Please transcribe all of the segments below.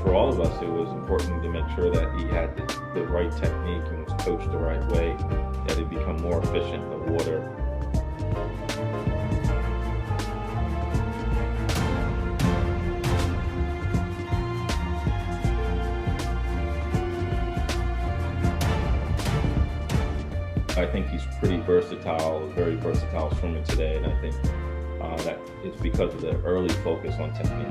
For all of us, it was important to make sure that he had the right technique and was coached the right way, that he'd become more efficient in the water. I think he's pretty versatile, a very versatile swimmer today, and I think that it's because of the early focus on technique.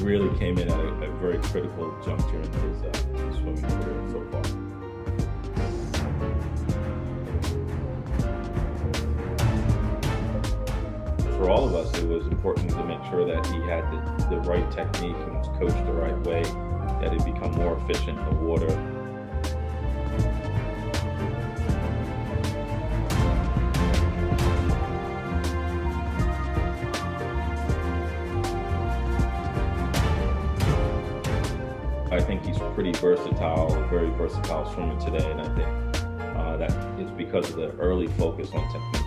Really came in at a very critical juncture in his swimming career so far. For all of us, it was important to make sure that he had the right technique and was coached the right way, that he'd become more efficient in the water. I think he's pretty versatile, a very versatile swimmer today, and I think that it's because of the early focus on technique.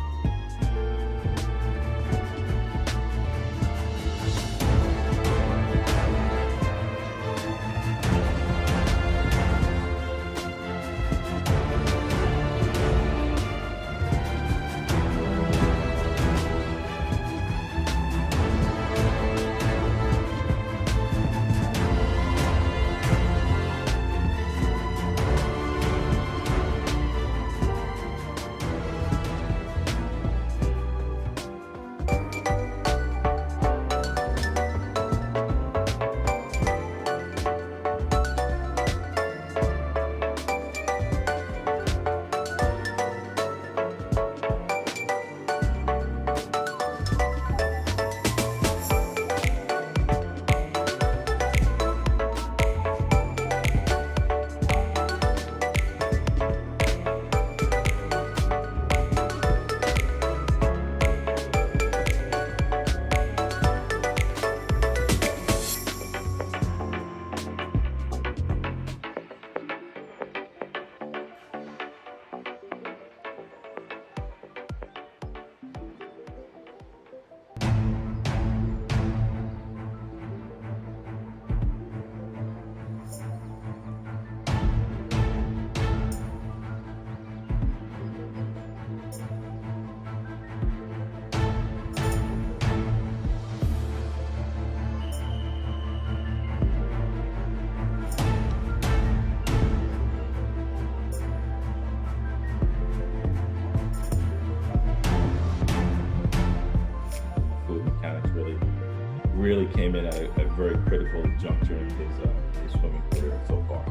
Really came in at a very critical juncture in his swimming career so far.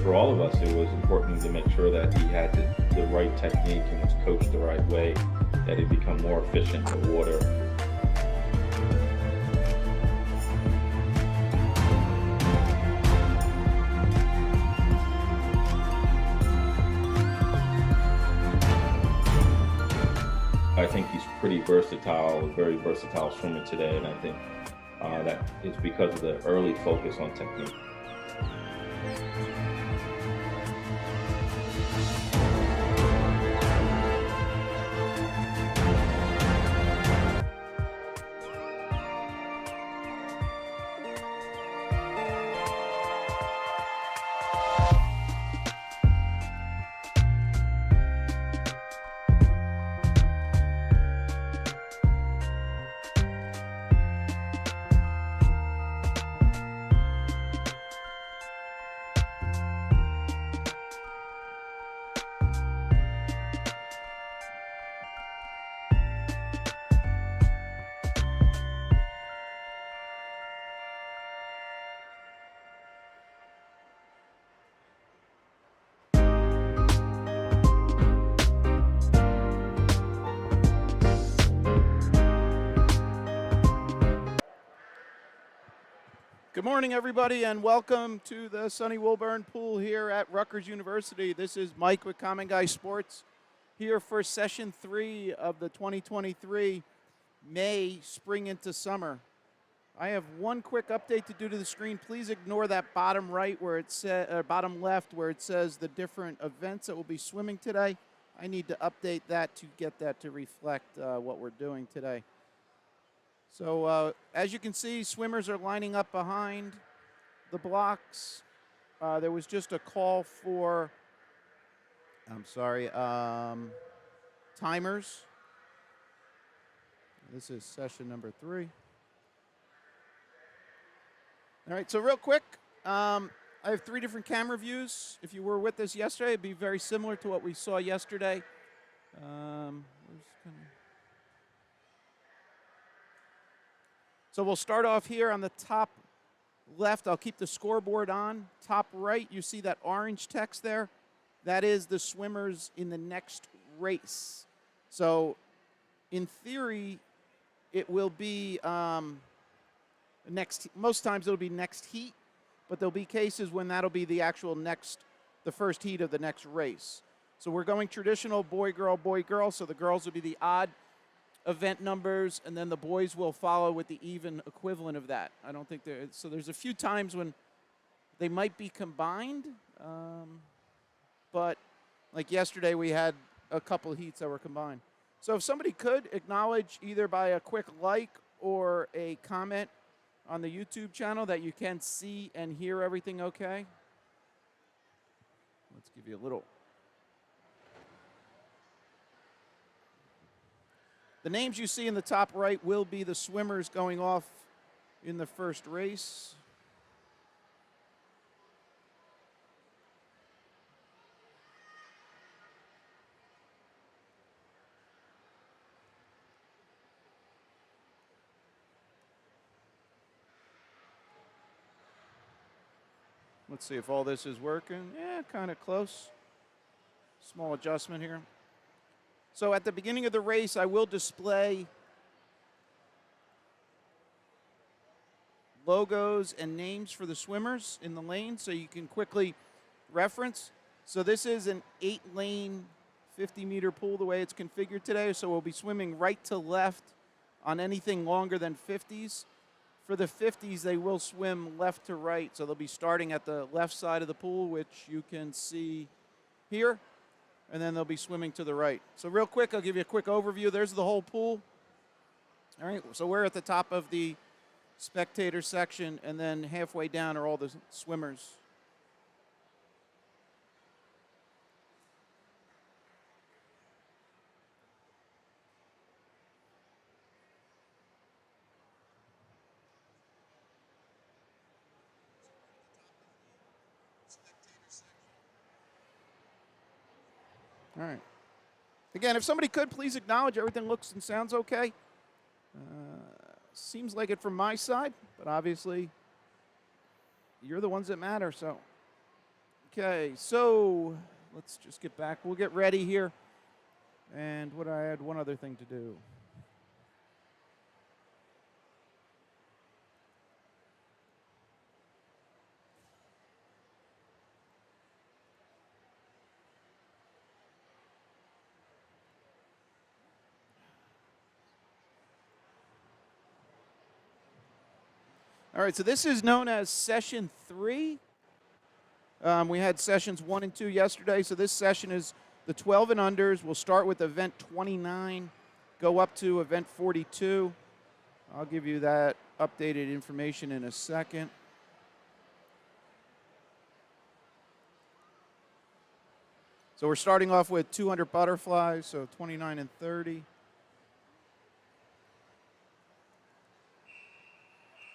For all of us, it was important to make sure that he had the right technique and was coached the right way, that he'd become more efficient in the water. I think he's pretty versatile, a very versatile swimmer today, and I think that it's because of the early focus on technique. Good morning, everybody, and welcome to the Sonny Wilburn Pool here at Rutgers University. This is Mike with Common Guy Sports here for Session 3 of the 2023 May Spring into Summer. I have one quick update to do to the screen. Please ignore that bottom right where it says, bottom left where it says the different events that will be swimming today. I need to update that to get that to reflect what we're doing today. So as you can see, swimmers are lining up behind the blocks. There was just a call for, timers. This is session number 3. All right, so real quick, I have 3 different camera views. If you were with us yesterday, it'd be very similar to what we saw yesterday. So we'll start off here on the top left. I'll keep the scoreboard on. Top right, you see that orange text there? That is the swimmers in the next race. So in theory, it will be most times it'll be next heat, but there'll be cases when that'll be the actual the first heat of the next race. So we're going traditional boy, girl. So the girls will be the odd event numbers, and then the boys will follow with the even equivalent of that. I don't think so there's a few times when they might be combined, but like yesterday we had a couple heats that were combined. So if somebody could acknowledge either by a quick like or a comment on the YouTube channel that you can see and hear everything okay. Let's give you a little. The names you see in the top right will be the swimmers going off in the first race. Let's see if all this is working. Yeah, kind of close. Small adjustment here. So at the beginning of the race, I will display logos and names for the swimmers in the lane so you can quickly reference. So this is an 8-lane, 50-meter pool the way it's configured today. So we'll be swimming right to left on anything longer than 50s. For the 50s, they will swim left to right. So they'll be starting at the left side of the pool, which you can see here. And then they'll be swimming to the right. So real quick, I'll give you a quick overview. There's the whole pool. All right, so we're at the top of the spectator section, and then halfway down are all the swimmers. All right. Again, if somebody could, please acknowledge everything looks and sounds okay. Seems like it from my side, but obviously you're the ones that matter. So, okay, so let's just get back. We'll get ready here. And I had one other thing to do. All right, so this is known as Session 3. We had Sessions 1 and 2 yesterday, so this session is the 12 and unders. We'll start with event 29, go up to event 42. I'll give you that updated information in a second. So we're starting off with 200 butterflies, so 29 and 30.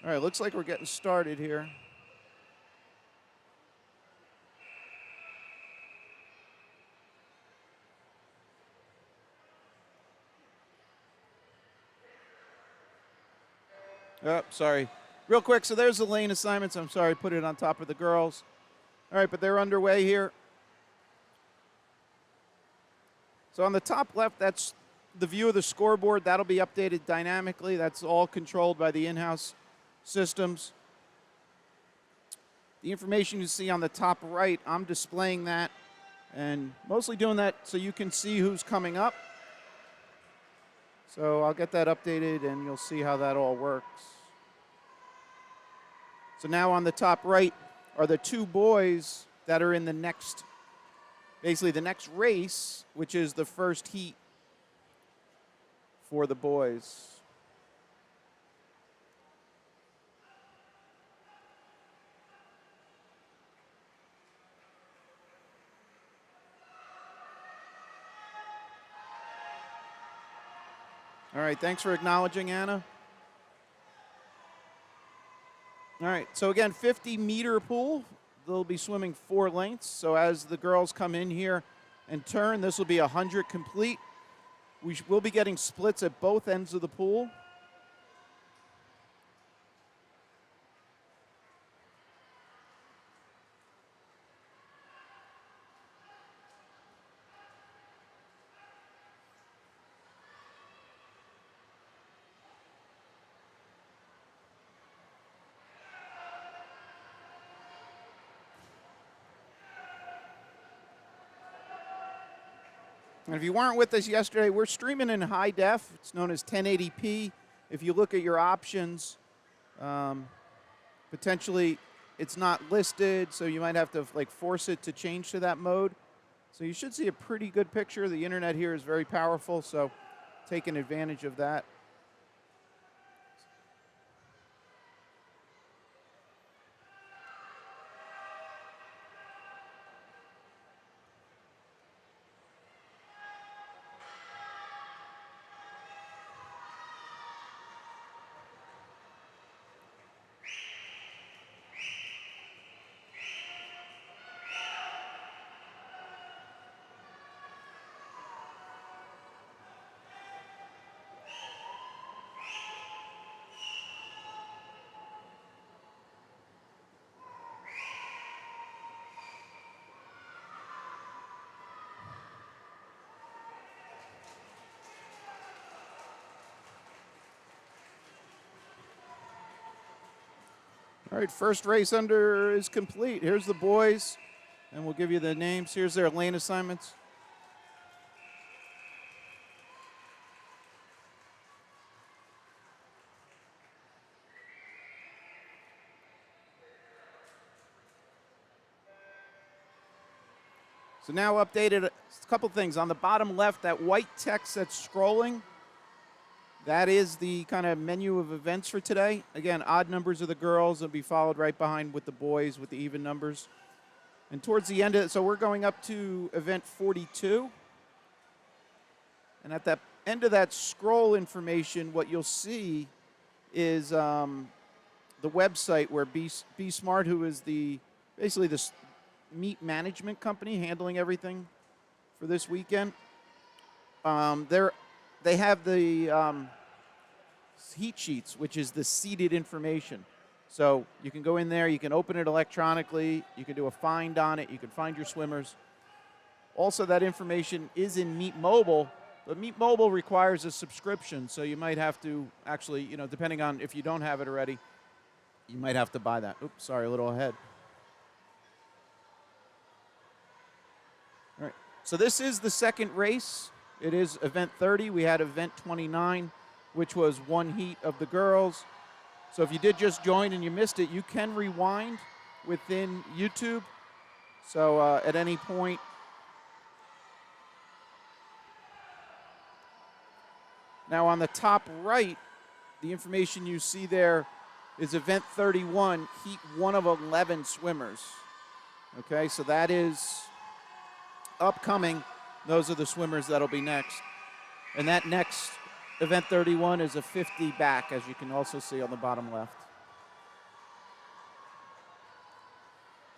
All right, looks like we're getting started here. Oh, sorry. Real quick, so there's the lane assignments. I'm sorry, put it on top of the girls. All right, but they're underway here. So on the top left, that's the view of the scoreboard. That'll be updated dynamically. That's all controlled by the in-house systems. The information you see on the top right, I'm displaying that and mostly doing that so you can see who's coming up. So I'll get that updated and you'll see how that all works. So now on the top right are the two boys that are in the next, basically the next race, which is the first heat for the boys. All right, thanks for acknowledging, Anna. All right, so again, 50-meter pool. They'll be swimming 4 lengths. So as the girls come in here and turn, this will be 100 complete. We'll be getting splits at both ends of the pool. And if you weren't with us yesterday, we're streaming in high def. It's known as 1080p. If you look at your options, potentially it's not listed, so you might have to force it to change to that mode. So you should see a pretty good picture. The internet here is very powerful, so taking advantage of that. All right, first race under is complete. Here's the boys, and we'll give you the names. Here's their lane assignments. So now updated, a couple things. On the bottom left, that white text that's scrolling, that is the kind of menu of events for today. Again, odd numbers are the girls. They'll be followed right behind with the boys with the even numbers. And towards the end of it, so we're going up to event 42. And at that end of that scroll information, what you'll see is the website where Be Smart, who is basically the meet management company handling everything for this weekend. They have the heat sheets, which is the seated information. So you can go in there, you can open it electronically, you can do a find on it, you can find your swimmers. Also, that information is in Meet Mobile, but Meet Mobile requires a subscription, so you might have to actually, depending on if you don't have it already, you might have to buy that. Oops, sorry, a little ahead. All right, so this is the second race. It is event 30. We had event 29, which was one heat of the girls. So if you did just join and you missed it, you can rewind within YouTube. So at any point, now on the top right, the information you see there is event 31, heat 1 of 11 swimmers. Okay, so that is upcoming. Those are the swimmers that'll be next. And that next event 31 is a 50 back, as you can also see on the bottom left.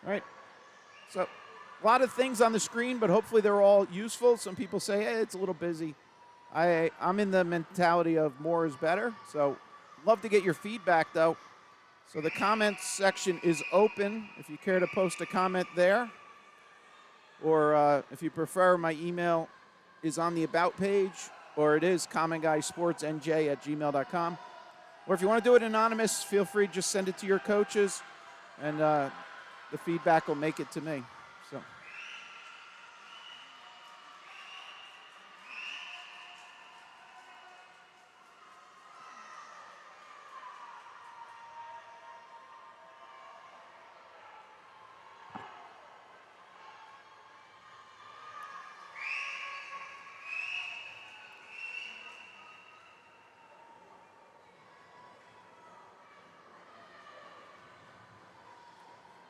All right. So a lot of things on the screen, but hopefully they're all useful. Some people say, hey, it's a little busy. I'm in the mentality of more is better. So love to get your feedback, though. So the comments section is open if you care to post a comment there. Or if you prefer, my email is on the About page, or it is commonguysportsnj@gmail.com. Or if you want to do it anonymous, feel free to just send it to your coaches, and the feedback will make it to me. So.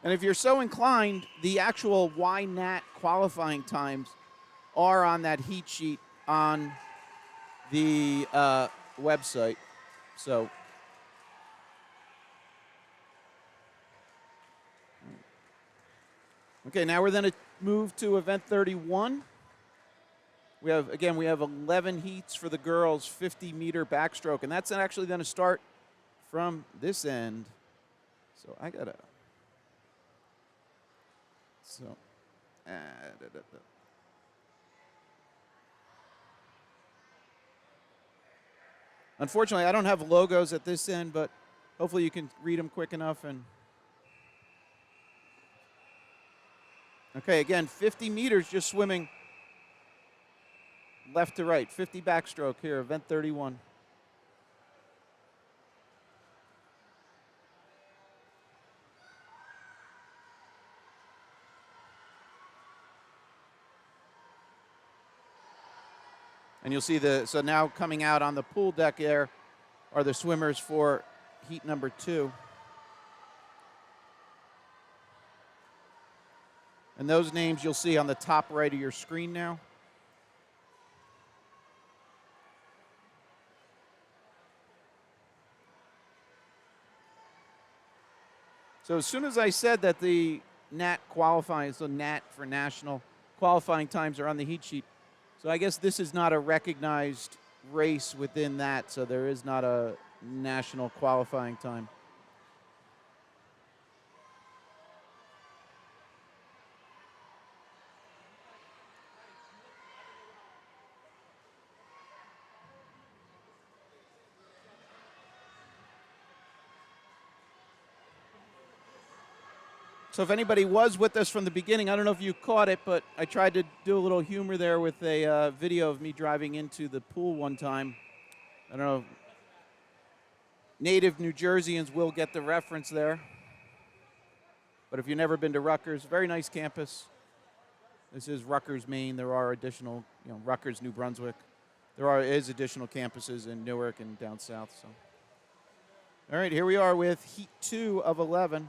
And if you're so inclined, the actual YNAT qualifying times are on that heat sheet on the website. So, okay, now we're going to move to event 31. We have 11 heats for the girls, 50-meter backstroke, and that's actually going to start from this end. So I got to. So, unfortunately, I don't have logos at this end, but hopefully you can read them quick enough. And okay, again, 50 meters just swimming left to right, 50 backstroke here, event 31. And you'll see so now coming out on the pool deck there are the swimmers for heat number 2. And those names you'll see on the top right of your screen now. So as soon as I said that the NAT qualifying, so NAT for national qualifying times are on the heat sheet, so I guess this is not a recognized race within that, so there is not a national qualifying time. So if anybody was with us from the beginning, I don't know if you caught it, but I tried to do a little humor there with a video of me driving into the pool one time. I don't know. Native New Jerseyans will get the reference there. But if you've never been to Rutgers, very nice campus. This is Rutgers, Maine. There are additional, Rutgers, New Brunswick. Is additional campuses in Newark and down south. So, all right, here we are with Heat 2 of 11.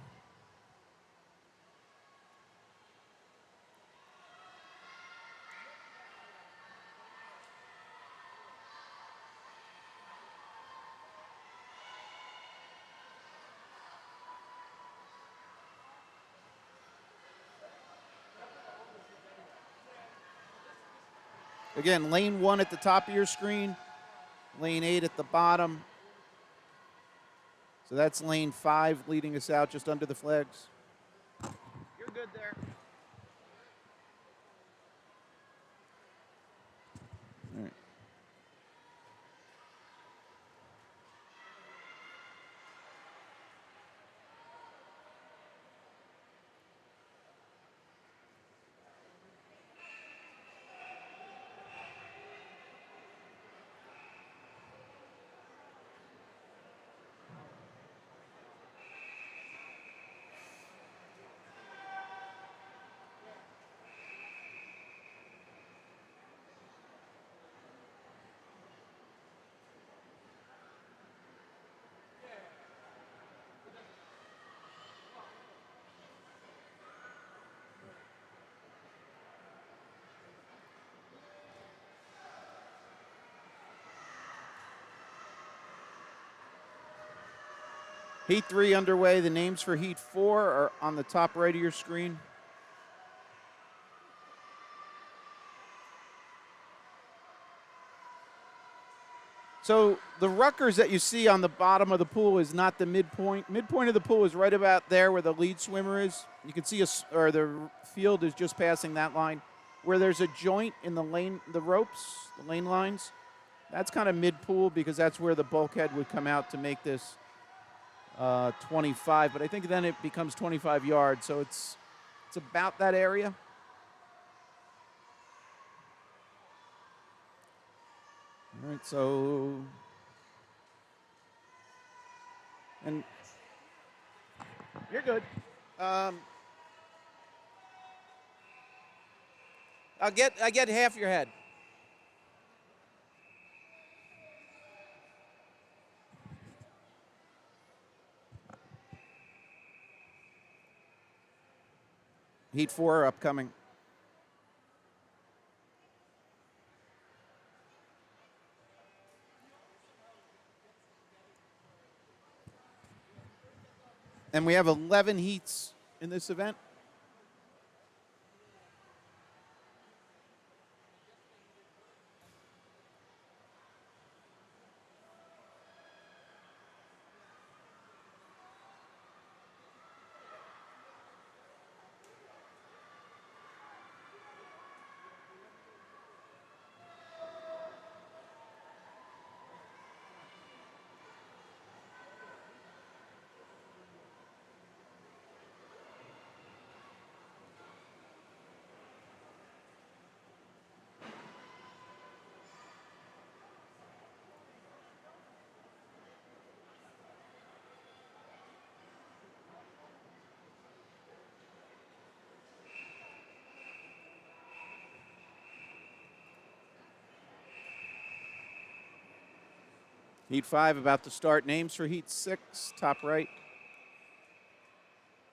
Again, lane 1 at the top of your screen, lane 8 at the bottom. So that's lane 5 leading us out just under the flags. You're good there. All right. Heat 3 underway. The names for Heat 4 are on the top right of your screen. So the Rutgers that you see on the bottom of the pool is not the midpoint. Midpoint of the pool is right about there where the lead swimmer is. You can see the field is just passing that line. Where there's a joint in the lane, the ropes, the lane lines, that's kind of mid-pool because that's where the bulkhead would come out to make this 25, but I think then it becomes 25 yards, so it's about that area. All right, so and you're good. I get half your head. Heat 4 upcoming. And we have 11 heats in this event. Heat 5 about to start. Names for Heat 6, top right.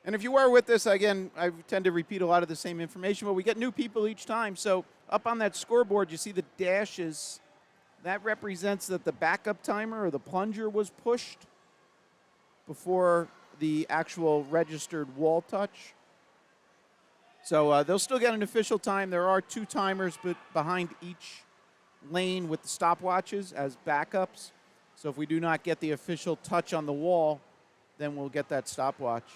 And if you are with us, again, I tend to repeat a lot of the same information, but we get new people each time. So up on that scoreboard, you see the dashes. That represents that the backup timer or the plunger was pushed before the actual registered wall touch. So they'll still get an official time. There are 2 timers behind each lane with the stopwatches as backups. So if we do not get the official touch on the wall, then we'll get that stopwatch.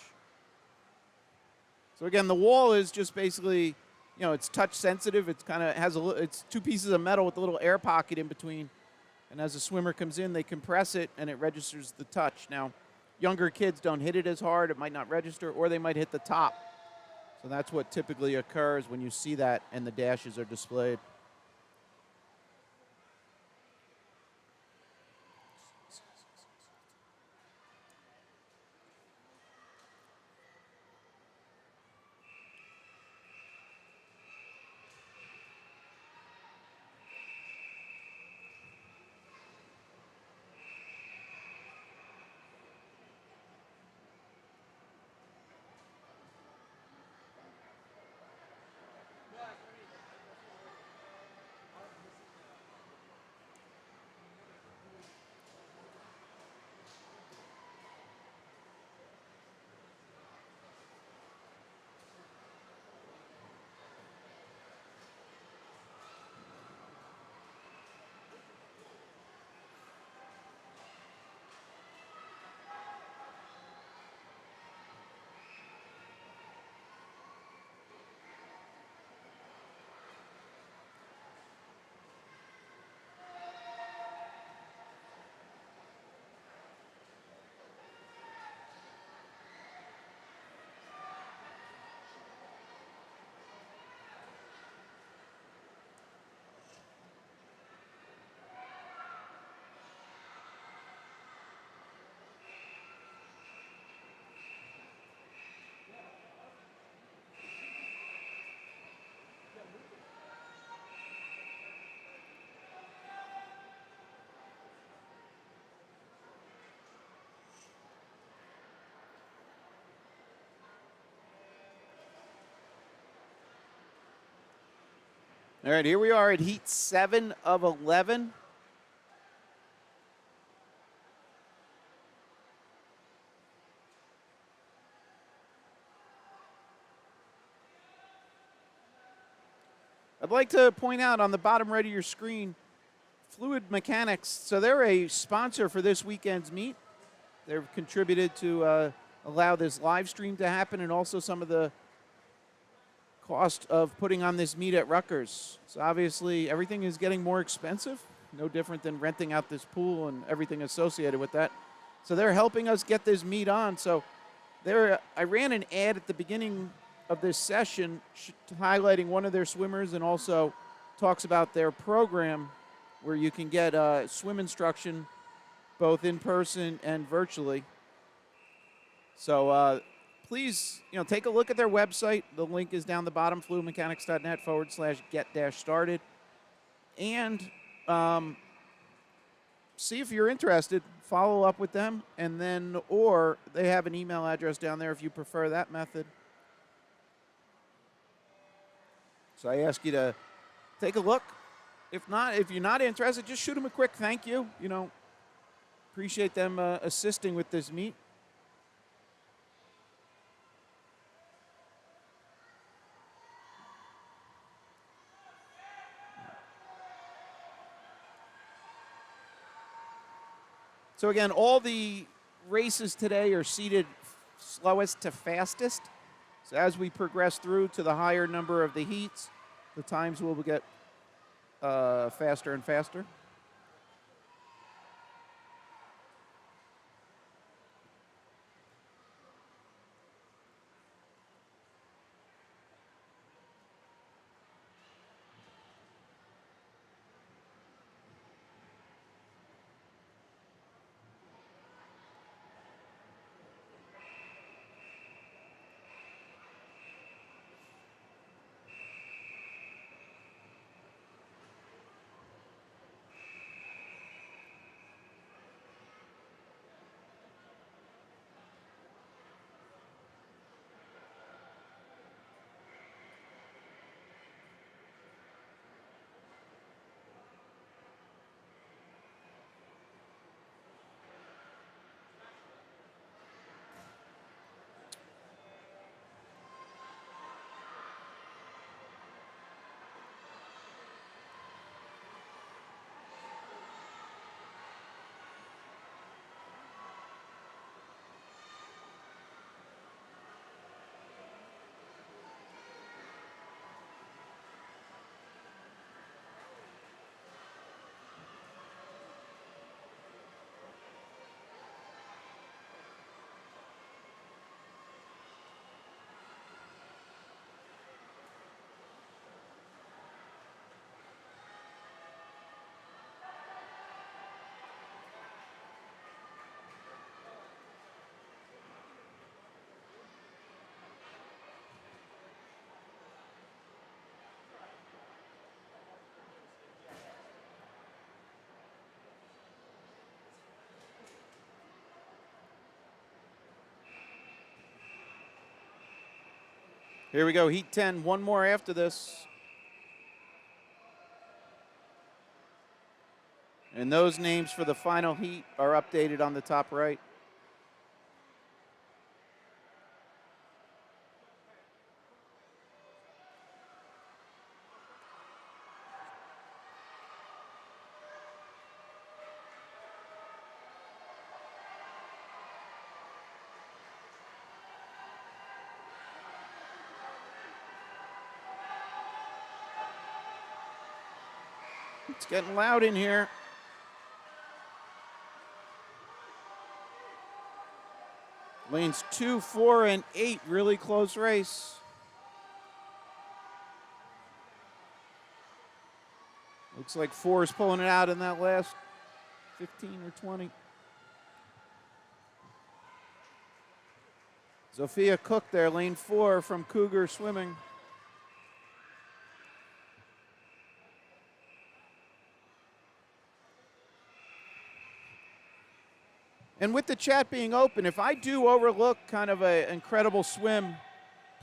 So again, the wall is just basically, it's touch sensitive. It's kind of has it's 2 pieces of metal with a little air pocket in between. And as a swimmer comes in, they compress it and it registers the touch. Now, younger kids don't hit it as hard. It might not register, or they might hit the top. So that's what typically occurs when you see that and the dashes are displayed. All right, here we are at Heat 7 of 11. I'd like to point out on the bottom right of your screen, Fluid Mechanics. So they're a sponsor for this weekend's meet. They've contributed to allow this live stream to happen, and also some of the cost of putting on this meet at Rutgers. So obviously everything is getting more expensive, no different than renting out this pool and everything associated with that. So they're helping us get this meet on. So I ran an ad at the beginning of this session highlighting one of their swimmers, and also talks about their program where you can get swim instruction both in person and virtually. So please, take a look at their website. The link is down the bottom, fluidmechanics.net/get-started. And see if you're interested. Follow up with them, and then, or they have an email address down there if you prefer that method. So I ask you to take a look. If you're not interested, just shoot them a quick thank you. Appreciate them assisting with this meet. So again, all the races today are seeded slowest to fastest. So as we progress through to the higher number of the heats, the times will get faster and faster. Here we go, heat 10, one more after this. And those names for the final heat are updated on the top right. It's getting loud in here. Lanes 2, 4, and 8, really close race. Looks like 4 is pulling it out in that last 15 or 20. Sophia Cook there, lane 4 from Cougar Swimming. And with the chat being open, if I do overlook kind of an incredible swim,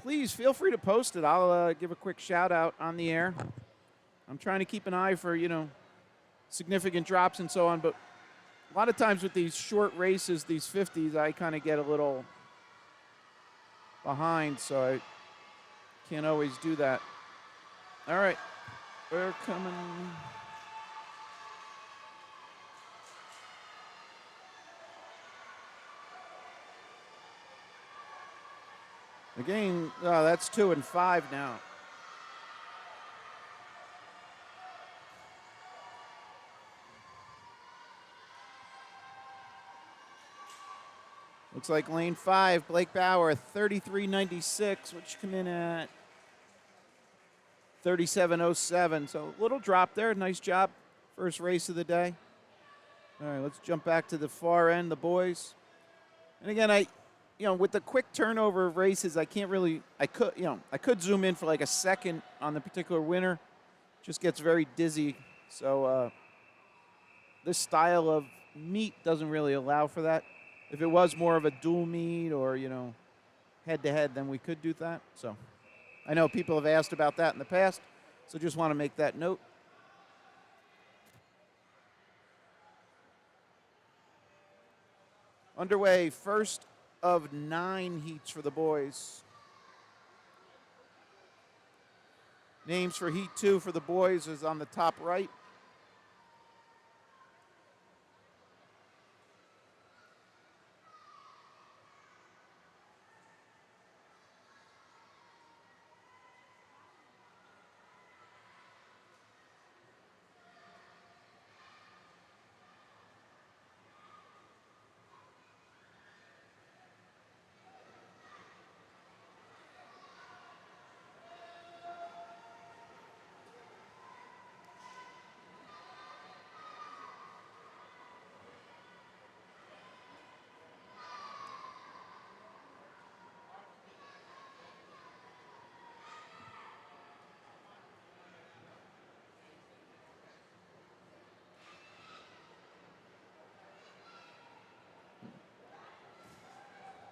please feel free to post it. I'll give a quick shout out on the air. I'm trying to keep an eye for, significant drops and so on. But a lot of times with these short races, these 50s, I kind of get a little behind, so I can't always do that. All right, we're coming. Again, that's 2 and 5 now. Looks like lane 5, Blake Bauer, 33.96, which come in at 37.07. So a little drop there. Nice job. First race of the day. All right, let's jump back to the far end, the boys. And again, with the quick turnover of races, I could zoom in for like a second on the particular winner. Just gets very dizzy. So this style of meet doesn't really allow for that. If it was more of a dual meet or, head-to-head, then we could do that. So I know people have asked about that in the past, so just want to make that note. Underway, first of 9 heats for the boys. Names for Heat 2 for the boys is on the top right.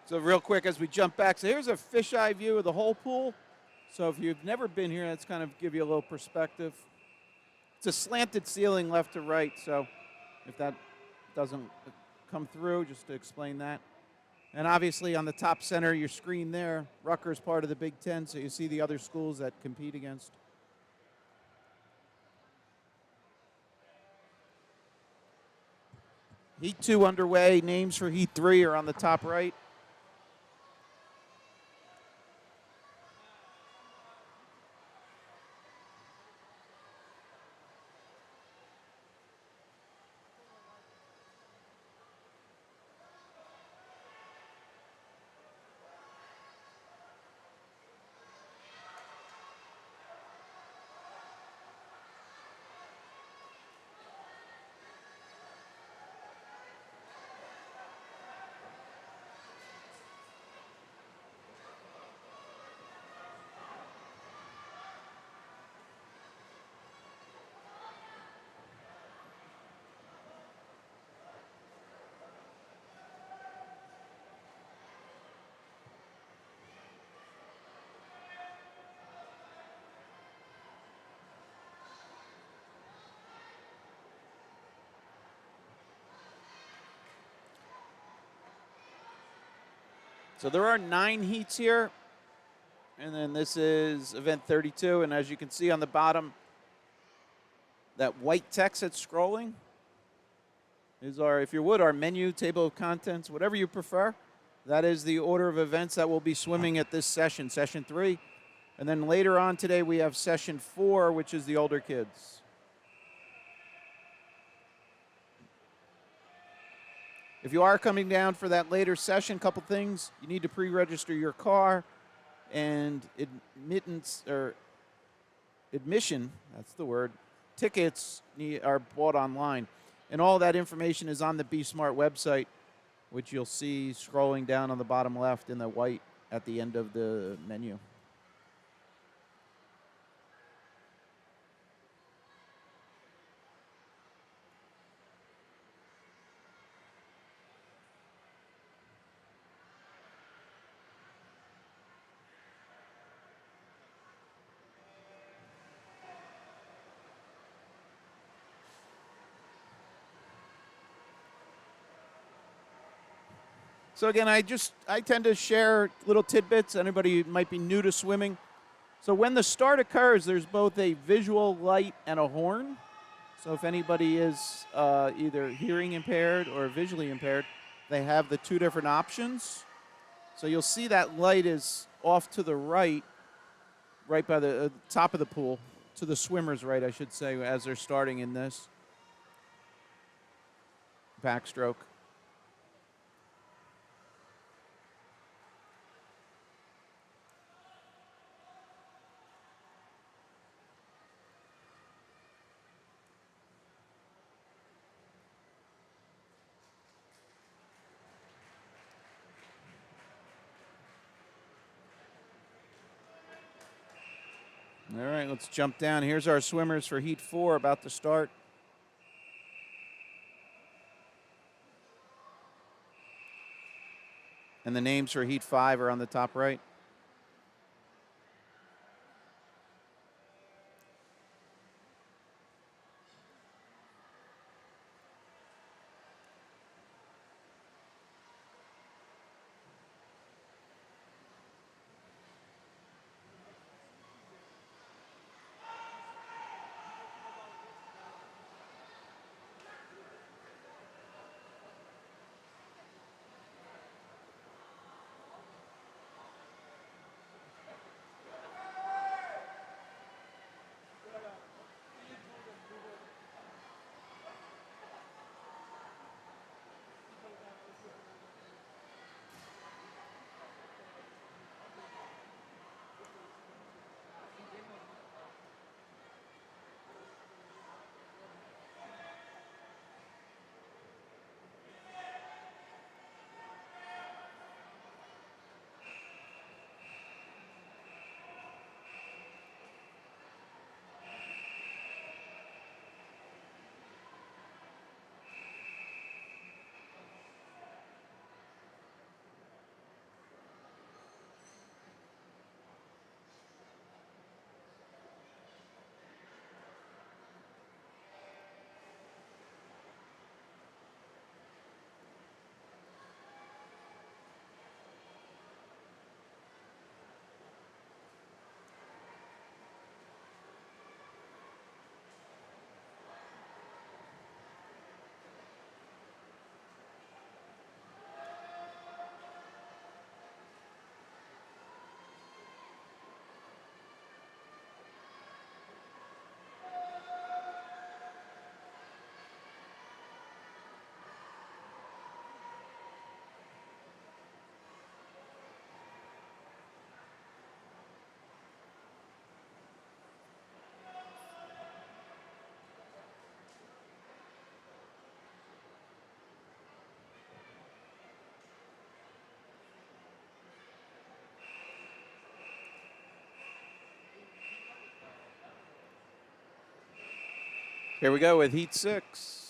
So real quick as we jump back, so here's a fisheye view of the whole pool. So if you've never been here, that's kind of give you a little perspective. It's a slanted ceiling left to right, so if that doesn't come through, just to explain that. And obviously on the top center of your screen there, Rutgers part of the Big Ten, so you see the other schools that compete against. Heat 2 underway. Names for Heat 3 are on the top right. So there are 9 heats here, and then this is event 32, and as you can see on the bottom, that white text that's scrolling is our, if you would, our menu, table of contents, whatever you prefer. That is the order of events that will be swimming at this session, session 3. And then later on today, we have session 4, which is the older kids. If you are coming down for that later session, couple things. You need to pre-register your car, and admission, that's the word, tickets are bought online. And all that information is on the Be Smart website, which you'll see scrolling down on the bottom left in the white at the end of the menu. So again, I tend to share little tidbits. Anybody who might be new to swimming. So when the start occurs, there's both a visual light and a horn. So if anybody is either hearing impaired or visually impaired, they have the 2 different options. So you'll see that light is off to the right by the top of the pool, to the swimmer's right, I should say, as they're starting in this backstroke. All right, let's jump down. Here's our swimmers for Heat 4 about to start. And the names for Heat 5 are on the top right. Here we go with Heat 6.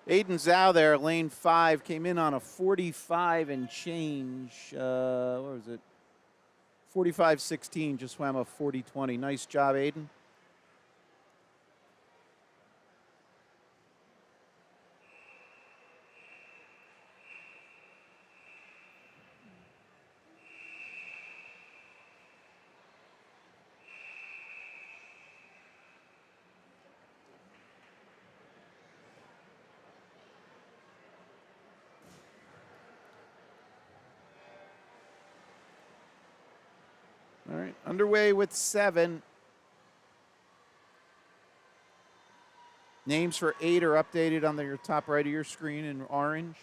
Aiden Zhao there, lane 5, came in on a 45 and change. What was it? 45.16, just swam a 40.20. Nice job, Aiden. All right, underway with 7. Names for 8 are updated on your top right of your screen in orange.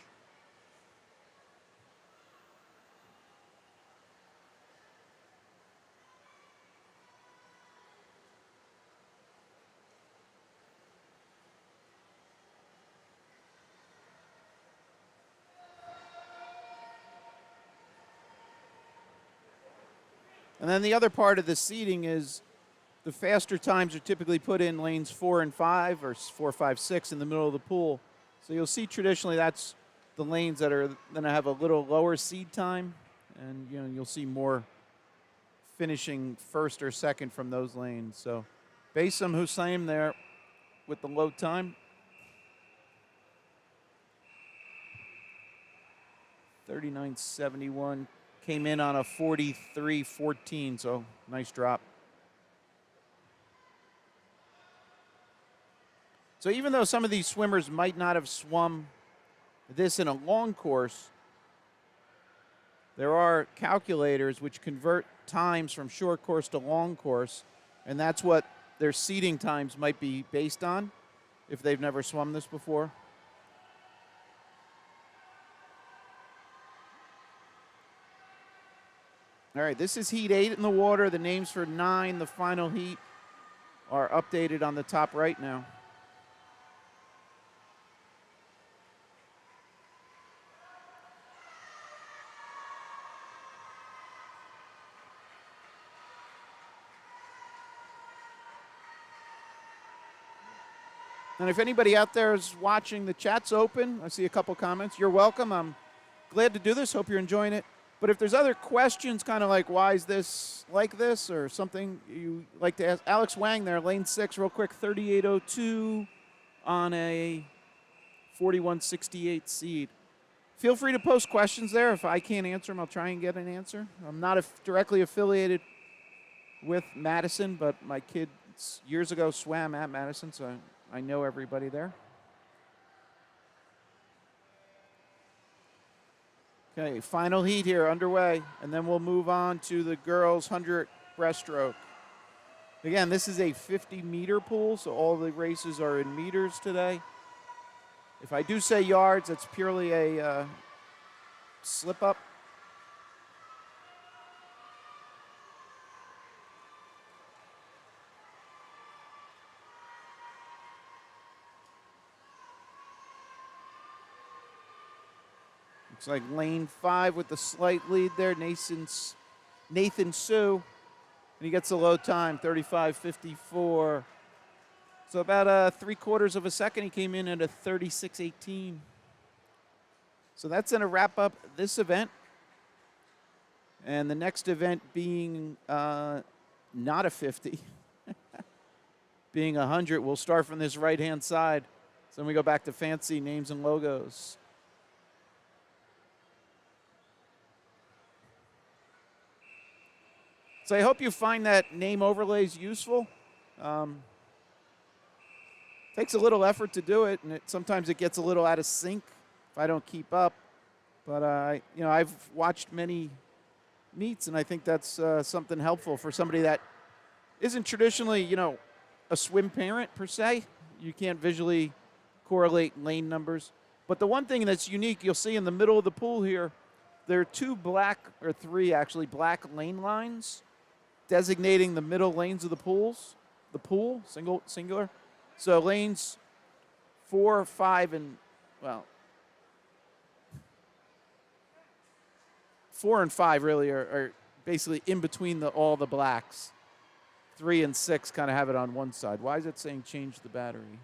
And then the other part of the seating is the faster times are typically put in lanes 4 and 5, or 4, 5, 6 in the middle of the pool. So you'll see traditionally that's the lanes that are going to have a little lower seed time, and you'll see more finishing first or second from those lanes. So Bassem Hussein there with the low time. 39.71 came in on a 43.14, so nice drop. So even though some of these swimmers might not have swum this in a long course, there are calculators which convert times from short course to long course, and that's what their seeding times might be based on if they've never swum this before. All right, this is heat 8 in the water. The names for 9, the final heat, are updated on the top right now. And if anybody out there is watching, the chat's open. I see a couple comments. You're welcome. I'm glad to do this. Hope you're enjoying it. But if there's other questions, kind of like why is this like this or something you like to ask, Alex Wang there, lane 6, real quick, 38.02 on a 41.68 seed. Feel free to post questions there. If I can't answer them, I'll try and get an answer. I'm not directly affiliated with Madison, but my kid years ago swam at Madison, so I know everybody there. Okay, final heat here underway, and then we'll move on to the girls' 100 breaststroke. Again, this is a 50-meter pool, so all the races are in meters today. If I do say yards, it's purely a slip-up. Looks like lane 5 with the slight lead there, Nathan Sue. And he gets a low time, 35.54. So about 3/4 of a second, he came in at a 36.18. So that's going to wrap up this event. And the next event being not a 50, being 100. We'll start from this right-hand side. So then we go back to fancy names and logos. So I hope you find that name overlays useful. Takes a little effort to do it, and sometimes it gets a little out of sync if I don't keep up. But I've watched many meets, and I think that's something helpful for somebody that isn't traditionally, a swim parent per se. You can't visually correlate lane numbers. But the one thing that's unique, you'll see in the middle of the pool here, there are 2 black, or 3 actually, black lane lines designating the middle lanes of the pool, singular. So lanes 4, 5, and, 4 and 5 really are basically in between all the blacks. 3 and 6 kind of have it on one side. Why is it saying change the battery?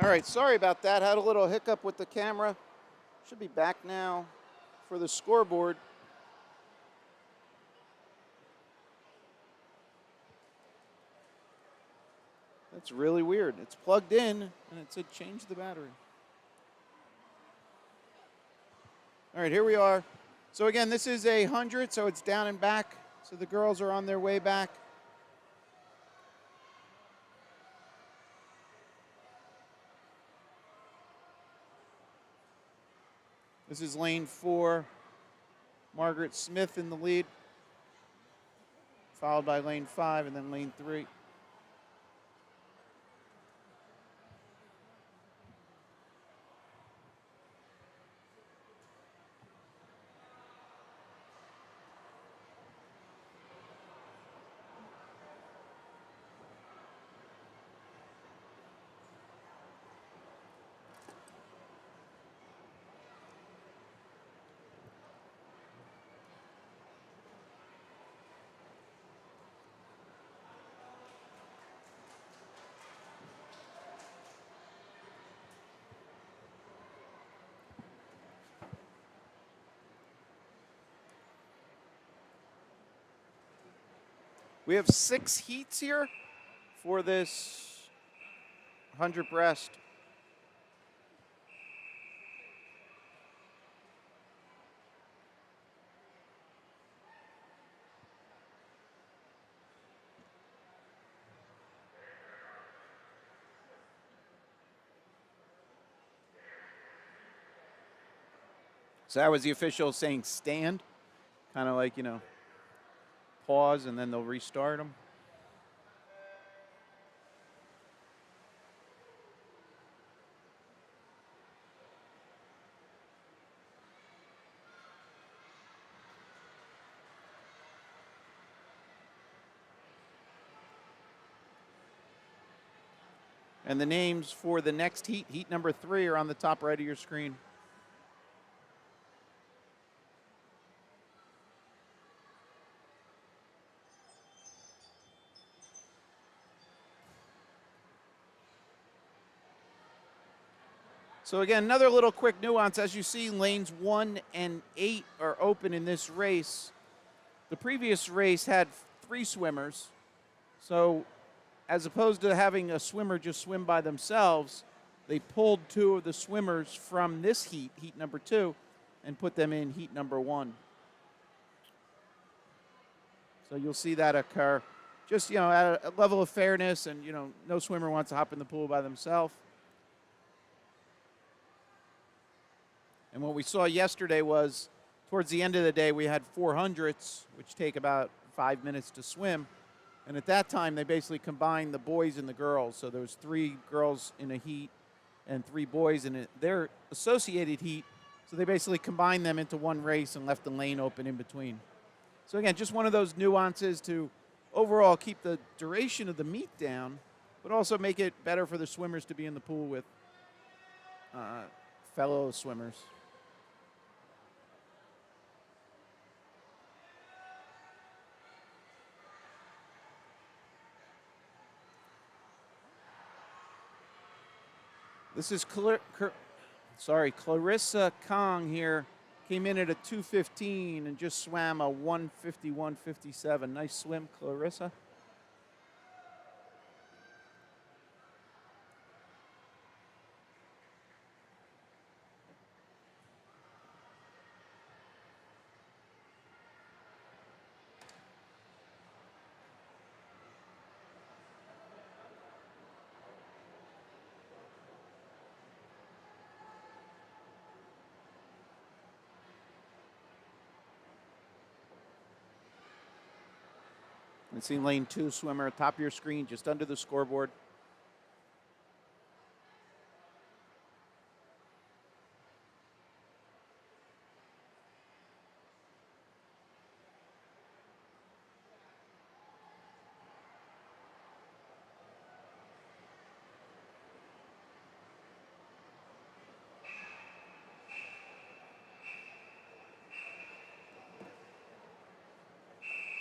All right, sorry about that. Had a little hiccup with the camera. Should be back now for the scoreboard. That's really weird. It's plugged in, and it said change the battery. All right, here we are. So again, this is a 100, so it's down and back. So the girls are on their way back. This is lane 4. Margaret Smith in the lead, followed by lane 5 and then lane 3. We have 6 heats here for this 100 breast. So that was the official saying stand, kind of like, pause and then they'll restart them. And the names for the next heat, heat number 3, are on the top right of your screen. So again, another little quick nuance. As you see, lanes 1 and 8 are open in this race. The previous race had 3 swimmers. So as opposed to having a swimmer just swim by themselves, they pulled 2 of the swimmers from this heat, heat number 2, and put them in heat number 1. So you'll see that occur. Just, at a level of fairness, and, no swimmer wants to hop in the pool by themselves. And what we saw yesterday was, towards the end of the day, we had 400s, which take about 5 minutes to swim. And at that time, they basically combined the boys and the girls. So there was 3 girls in a heat and 3 boys in their associated heat. So they basically combined them into one race and left the lane open in between. So again, just one of those nuances to overall keep the duration of the meet down, but also make it better for the swimmers to be in the pool with fellow swimmers. This is Clarissa Kong here. Came in at a 2:15 and just swam a 1:51.57. Nice swim, Clarissa. And see lane 2 swimmer at top of your screen, just under the scoreboard.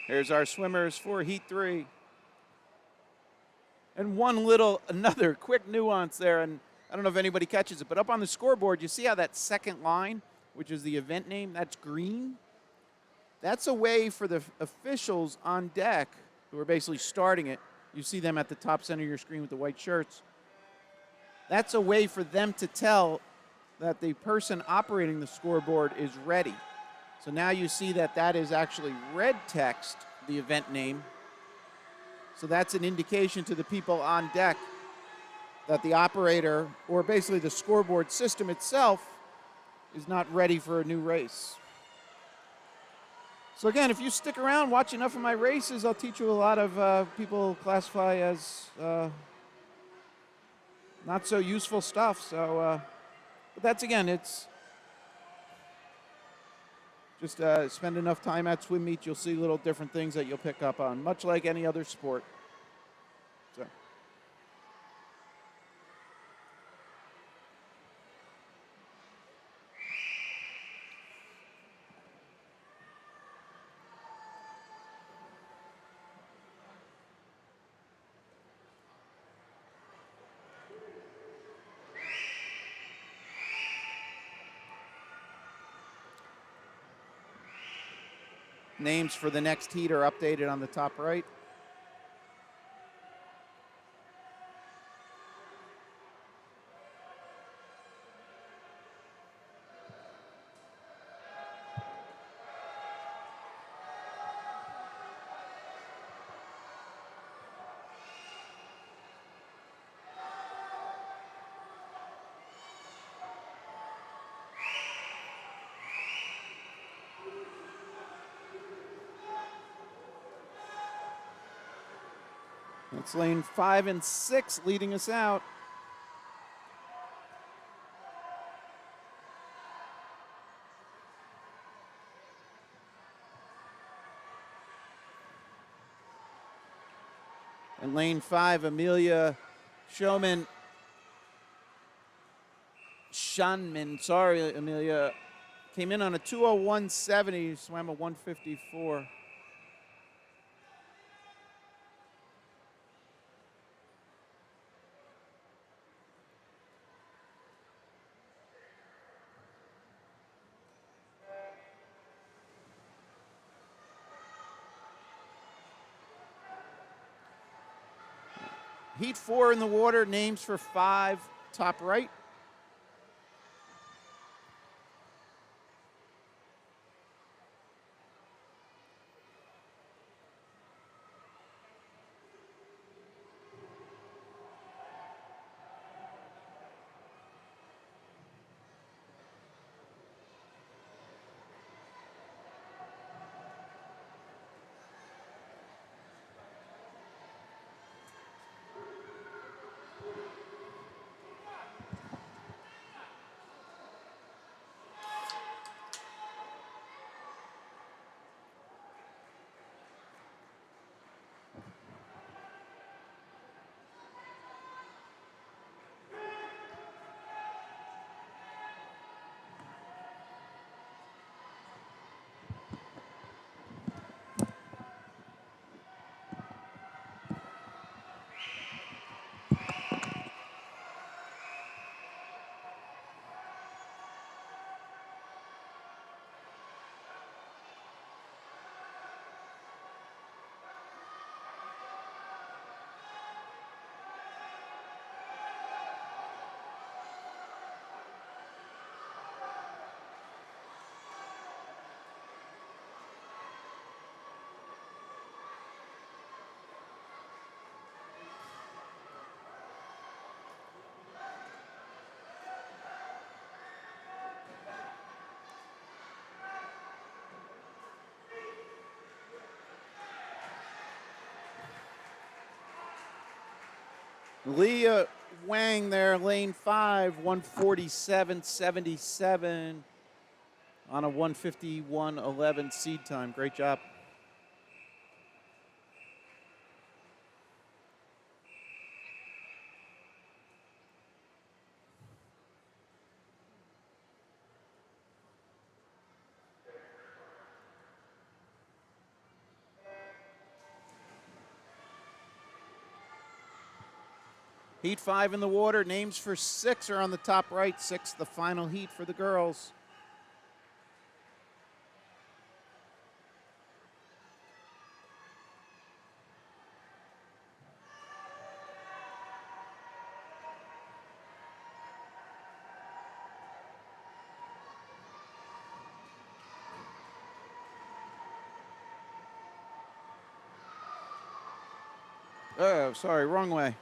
Here's our swimmers for heat 3. And another quick nuance there, and I don't know if anybody catches it, but up on the scoreboard, you see how that second line, which is the event name, that's green? That's a way for the officials on deck, who are basically starting it. You see them at the top center of your screen with the white shirts. That's a way for them to tell that the person operating the scoreboard is ready. So now you see that is actually red text, the event name. So that's an indication to the people on deck that the operator, or basically the scoreboard system itself, is not ready for a new race. So again, if you stick around, watch enough of my races, I'll teach you a lot of people classify as not so useful stuff. So, but that's again, it's just spend enough time at swim meets, you'll see little different things that you'll pick up on, much like any other sport. So. Names for the next heat are updated on the top right. That's lane 5 and 6 leading us out. And lane 5, Amelia Showman. Shunman, sorry, Amelia, came in on a 2:01.70, swam a 1:54. Heat 4 in the water, names for 5, top right. Leah Wang there, lane 5, 1:47.77 on a 1:51.11 seed time. Great job. Heat 5 in the water. Names for 6 are on the top right. 6, the final heat for the girls. Oh, sorry, wrong way.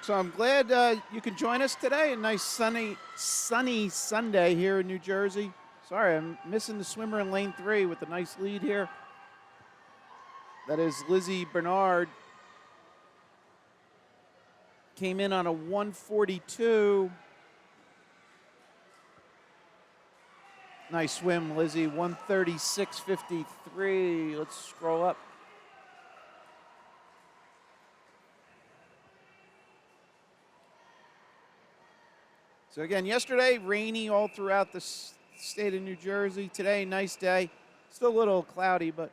So I'm glad you can join us today. A nice sunny Sunday here in New Jersey. Sorry, I'm missing the swimmer in lane 3 with a nice lead here. That is Lizzie Bernard. Came in on a 142. Nice swim, Lizzie. 136.53. Let's scroll up. So again, yesterday, rainy all throughout the state of New Jersey. Today, nice day. Still a little cloudy, but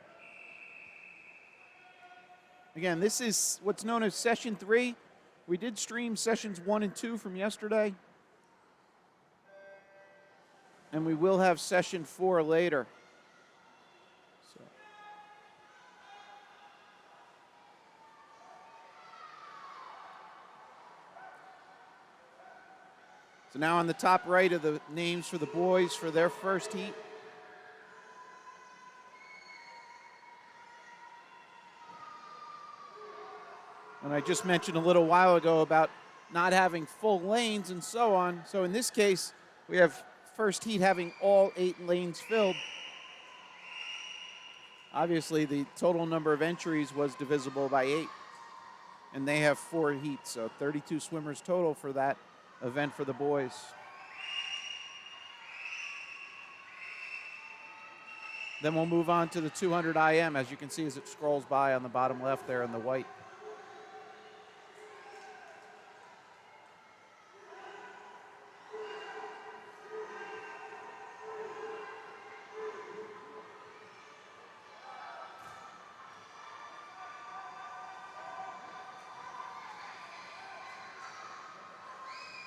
again, this is what's known as Session 3. We did stream Sessions 1 and 2 from yesterday. And we will have Session 4 later. So now on the top right of the names for the boys for their first heat. And I just mentioned a little while ago about not having full lanes and so on. So in this case, we have first heat having all 8 lanes filled. Obviously, the total number of entries was divisible by 8. And they have 4 heats, so 32 swimmers total for that event for the boys. Then we'll move on to the 200 IM, as you can see as it scrolls by on the bottom left there in the white.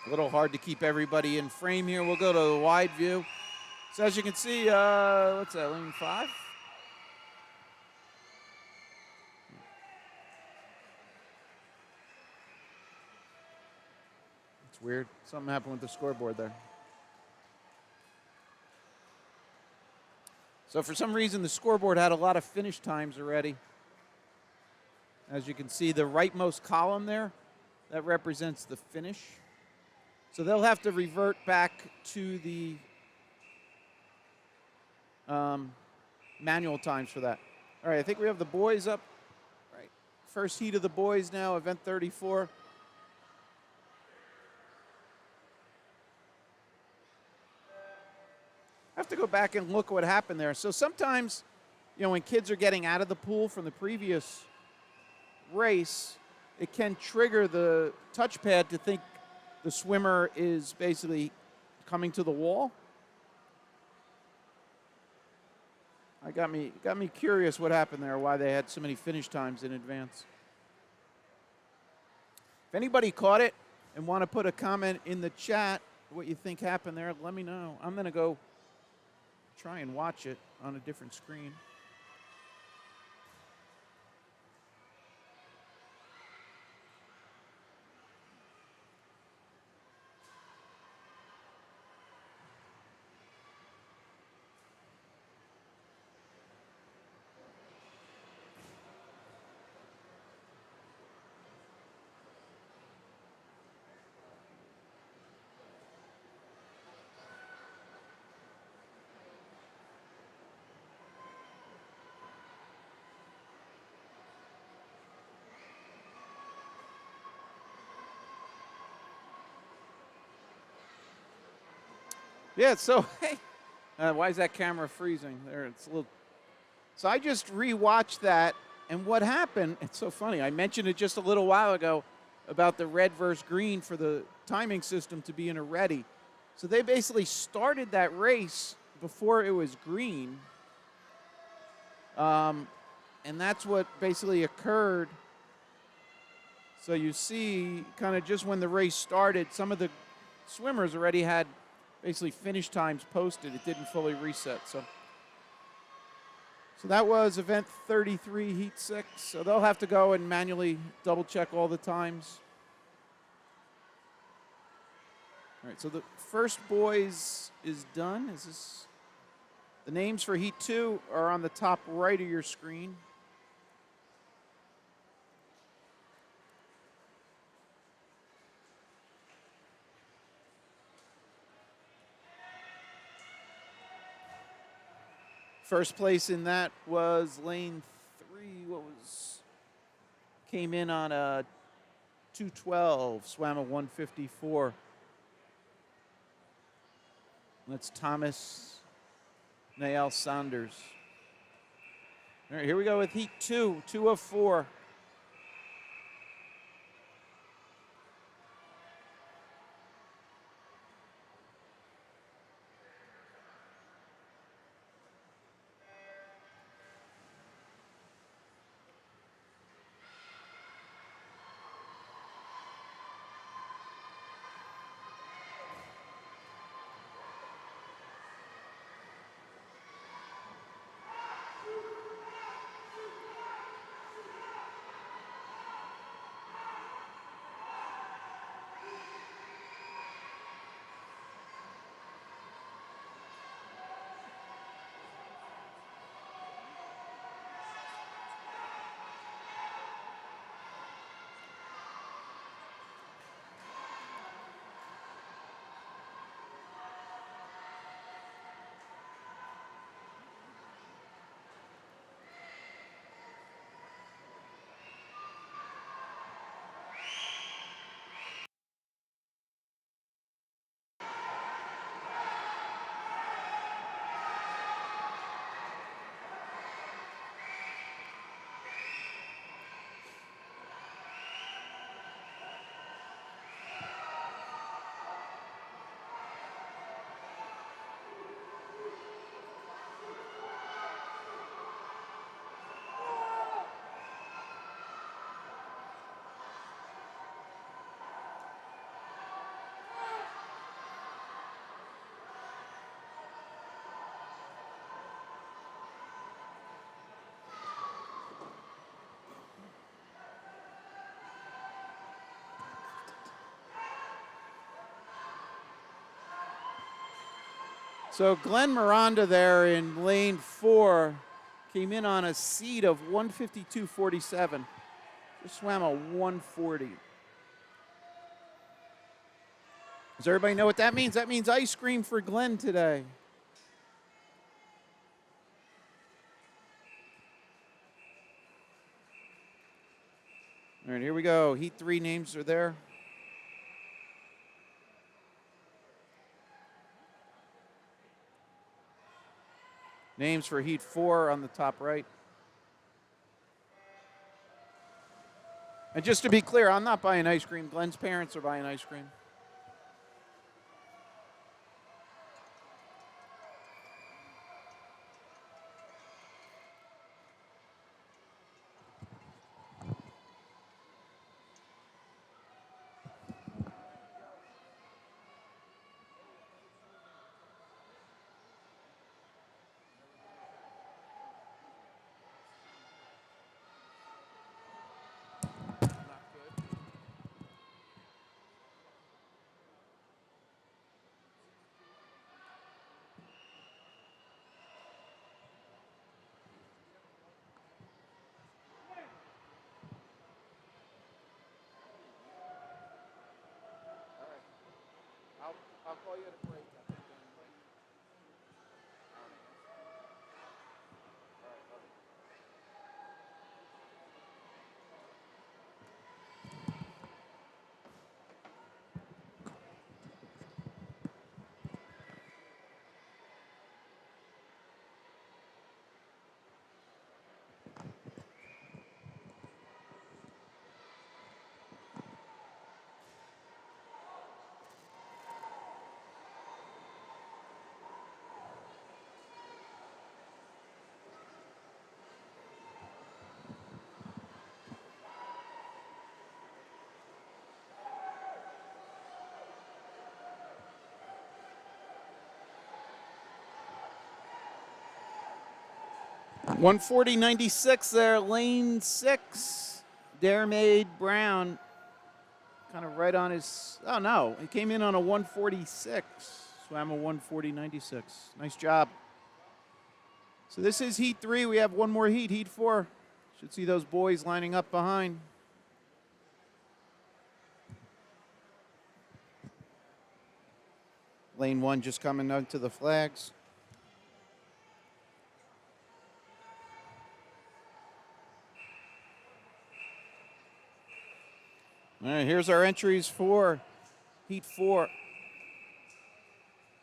A little hard to keep everybody in frame here. We'll go to the wide view. So as you can see, what's that, lane 5? It's weird. Something happened with the scoreboard there. So for some reason, the scoreboard had a lot of finish times already. As you can see, the rightmost column there, that represents the finish. So they'll have to revert back to the manual times for that. All right, I think we have the boys up. Right, first heat of the boys now, event 34. I have to go back and look what happened there. So sometimes, you know, when kids are getting out of the pool from the previous race, it can trigger the touchpad to think the swimmer is basically coming to the wall. I got me curious what happened there, why they had so many finish times in advance. If anybody caught it and want to put a comment in the chat what you think happened there, let me know. I'm going to go try and watch it on a different screen. Yeah, so, hey, why is that camera freezing? There, it's a little. So I just rewatched that, and what happened, it's so funny. I mentioned it just a little while ago about the red versus green for the timing system to be in a ready. So they basically started that race before it was green. And that's what basically occurred. So you see kind of just when the race started, some of the swimmers already had basically finish times posted. It didn't fully reset. So that was event 33, heat 6. So they'll have to go and manually double check all the times. All right, so the first boys is done. Is this? The names for heat 2 are on the top right of your screen. First place in that was lane 3. Came in on a 2:12, swam a 1:54. That's Thomas Nael Saunders. All right, here we go with heat 2, 2 of 4. So Glenn Miranda there in lane 4 came in on a seed of 1:52.47. Just swam a 1:40. Does everybody know what that means? That means ice cream for Glenn today. All right, here we go. Heat 3 names are there. Names for heat 4 on the top right. And just to be clear, I'm not buying ice cream. Glenn's parents are buying ice cream. I'll call you at a break. $140.96 there, lane 6. Daremaid Brown, kind of right on his. Oh no, he came in on a 146. Swam a 140.96. Nice job. So this is heat 3. We have one more heat, heat 4. Should see those boys lining up behind. Lane 1 just coming out to the flags. All right, here's our entries for Heat 4.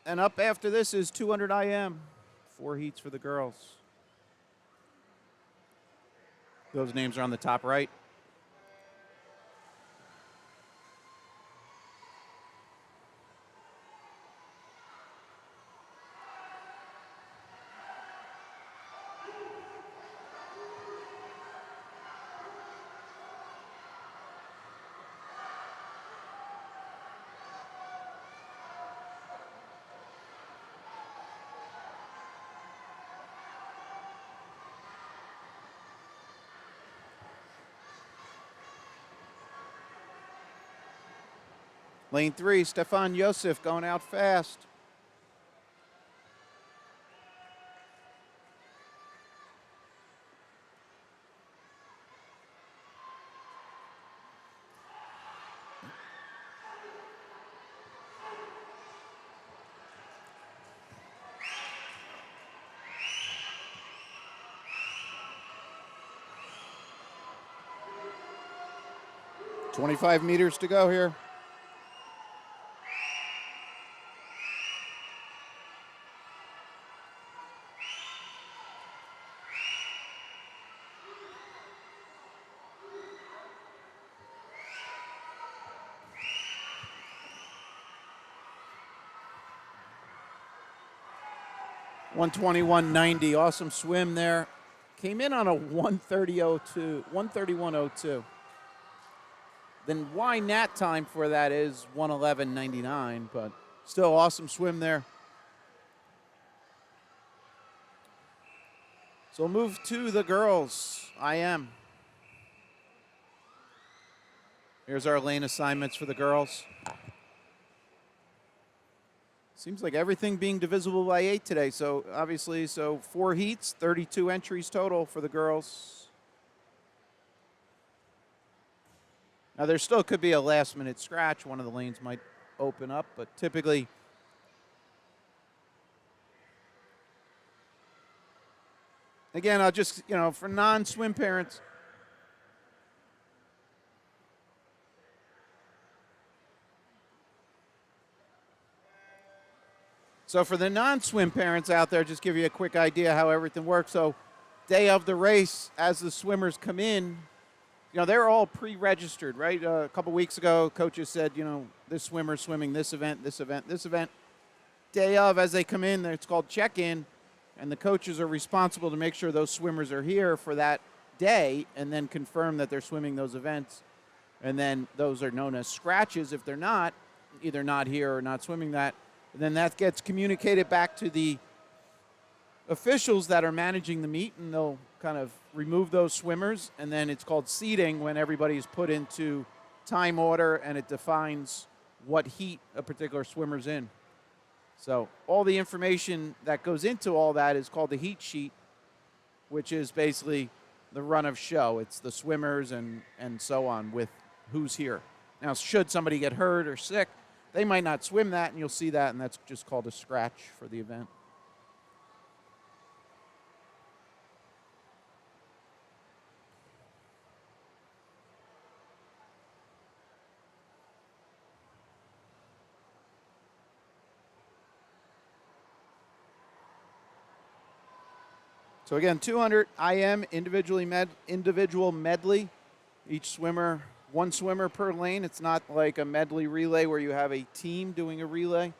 And up after this is 200 IM. 4 heats for the girls. Those names are on the top right. Lane 3, Stefan Yosef going out fast. .25 meters to go here. .121.90, awesome swim there. Came in on a 1:30.02, 1:31.02. Then Y nat time for that is 1:11.99, but still awesome swim there. So we'll move to the girls, IM. Here's our lane assignments for the girls. Seems like everything being divisible by 8 today. So obviously, 4 heats, 32 entries total for the girls. Now there still could be a last minute scratch. One of the lanes might open up, but typically again, I'll just, for non-swim parents, so for the non-swim parents out there, just give you a quick idea how everything works. So day of the race, as the swimmers come in, they're all pre-registered, right? A couple weeks ago, coaches said, this swimmer's swimming this event, this event, this event. Day of, as they come in, it's called check-in, and the coaches are responsible to make sure those swimmers are here for that day and then confirm that they're swimming those events. And then those are known as scratches if they're not, either not here or not swimming that. And then that gets communicated back to the officials that are managing the meet, and they'll kind of remove those swimmers, and then it's called seeding when everybody is put into time order and it defines what heat a particular swimmer's in. So all the information that goes into all that is called the heat sheet, which is basically the run of show. It's the swimmers and so on with who's here. Now, should somebody get hurt or sick, they might not swim that, and you'll see that, and that's just called a scratch for the event. So again, 200 IM individual medley. Each swimmer, one swimmer per lane. It's not like a medley relay where you have a team doing a relay.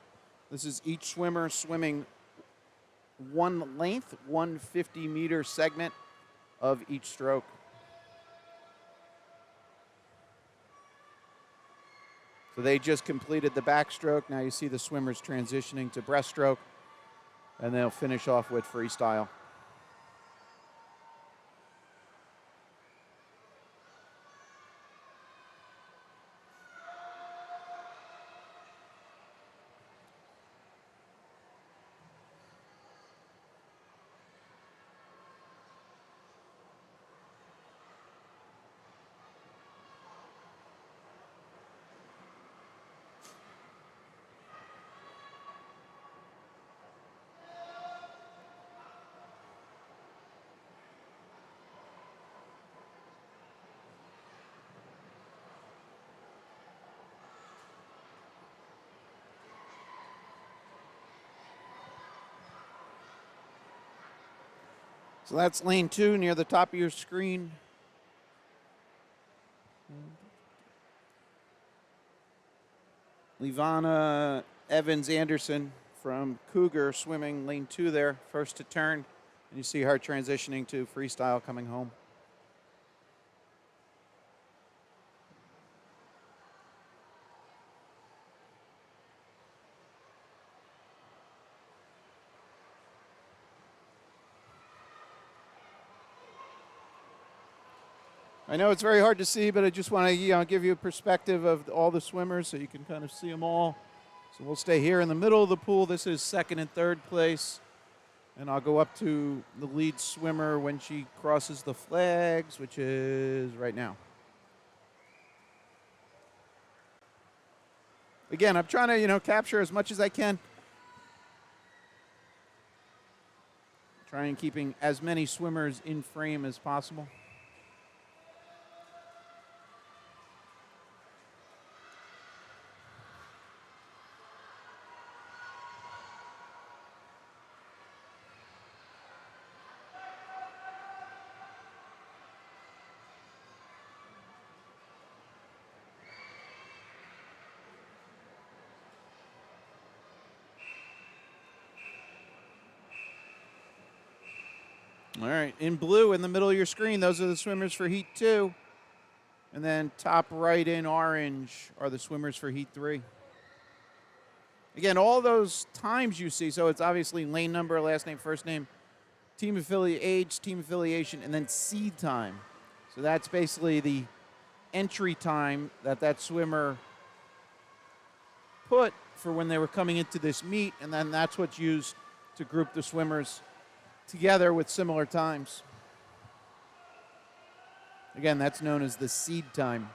This is each swimmer swimming one length, 150-meter segment of each stroke. So they just completed the backstroke. Now you see the swimmers transitioning to breaststroke, and they'll finish off with freestyle. So that's lane 2 near the top of your screen. Levana Evans Anderson from Cougar swimming lane 2 there, first to turn. And you see her transitioning to freestyle coming home. I know it's very hard to see, but I just want to give you a perspective of all the swimmers so you can kind of see them all. So we'll stay here in the middle of the pool. This is second and third place. And I'll go up to the lead swimmer when she crosses the flags, which is right now. Again, I'm trying to, capture as much as I can. Trying keeping as many swimmers in frame as possible. All right, in blue in the middle of your screen, those are the swimmers for Heat 2. And then top right in orange are the swimmers for Heat 3. Again, all those times you see, so it's obviously lane number, last name, first name, team affiliate, age, team affiliation, and then seed time. So that's basically the entry time that swimmer put for when they were coming into this meet, and then that's what's used to group the swimmers together with similar times. Again, that's known as the seed time.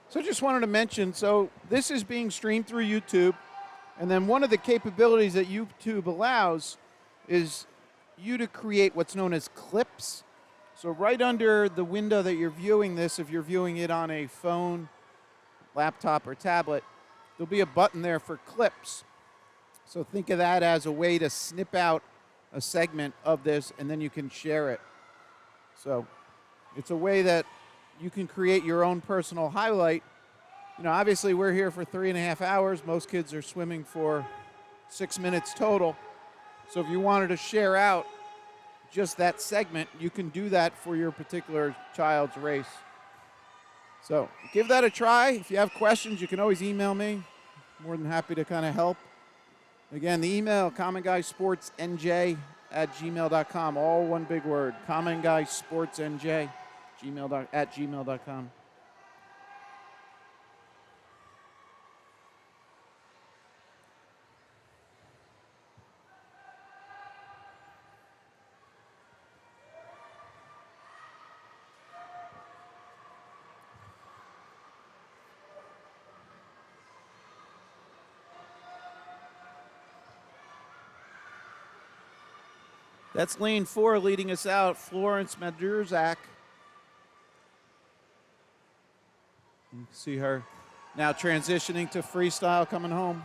So I just wanted to mention, so this is being streamed through YouTube, and then one of the capabilities that YouTube allows is you to create what's known as clips. So right under the window that you're viewing this, if you're viewing it on a phone, laptop, or tablet, there'll be a button there for clips. So think of that as a way to snip out a segment of this, and then you can share it. So it's a way that you can create your own personal highlight. Obviously we're here for 3.5 hours. Most kids are swimming for 6 minutes total. So if you wanted to share out just that segment, you can do that for your particular child's race. So give that a try. If you have questions, you can always email me. More than happy to kind of help. Again, the email, commonguysportsnj@gmail.com. All one big word, commonguysportsnj@gmail.com. That's lane 4 leading us out, Florence Madurzak. You can see her now transitioning to freestyle coming home.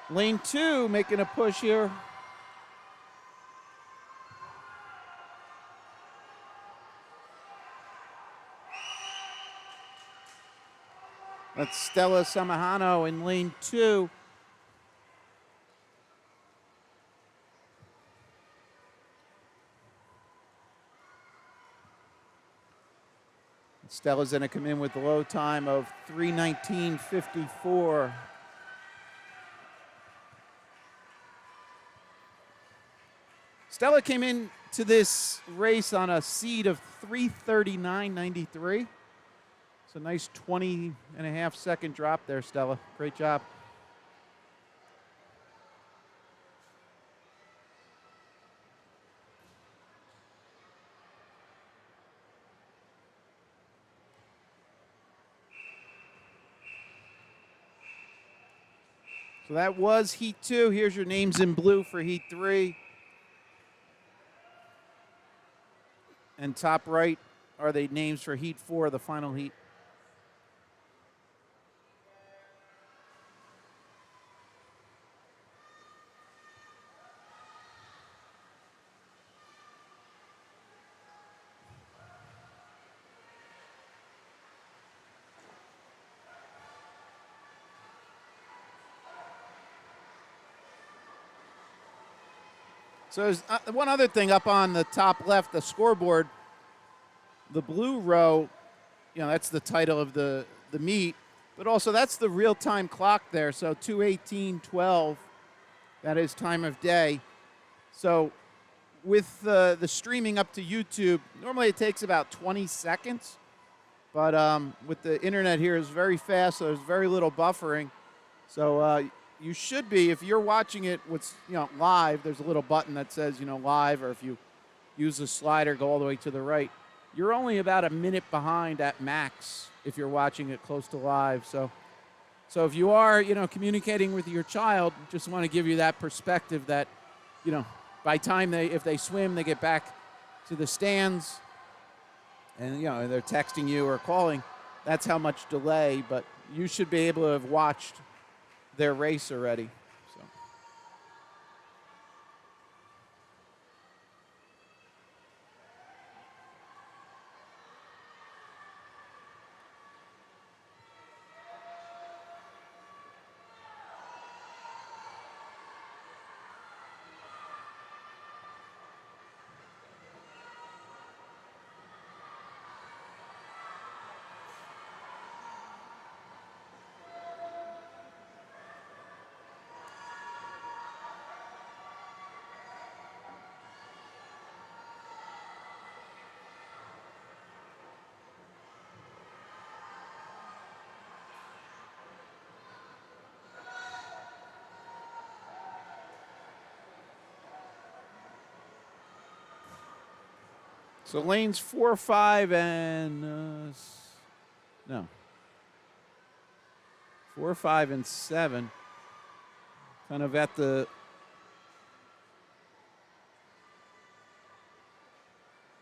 Lane 2 making a push here. That's Stella Samahano in lane 2. Stella's going to come in with the low time of 3:19.54. Stella came into this race on a seed of 3:39.93. It's a nice 20.5-second drop there, Stella. Great job. So that was Heat 2. Here's your names in blue for Heat 3. And top right are the names for Heat 4, the final heat. So there's one other thing up on the top left, the scoreboard. The blue row, that's the title of the meet, but also that's the real-time clock there. So 2:18:12, that is time of day. So with the streaming up to YouTube, normally it takes about 20 seconds, but with the internet here is very fast, so there's very little buffering. So you should be, if you're watching it live, there's a little button that says live, or if you use the slider, go all the way to the right. You're only about a minute behind at max if you're watching it close to live. So if you are communicating with your child, just want to give you that perspective that by time if they swim, they get back to the stands, and they're texting you or calling. That's how much delay, but you should be able to have watched their race already. So. So lanes 4, 5, and 4, 5, and 7, kind of at the.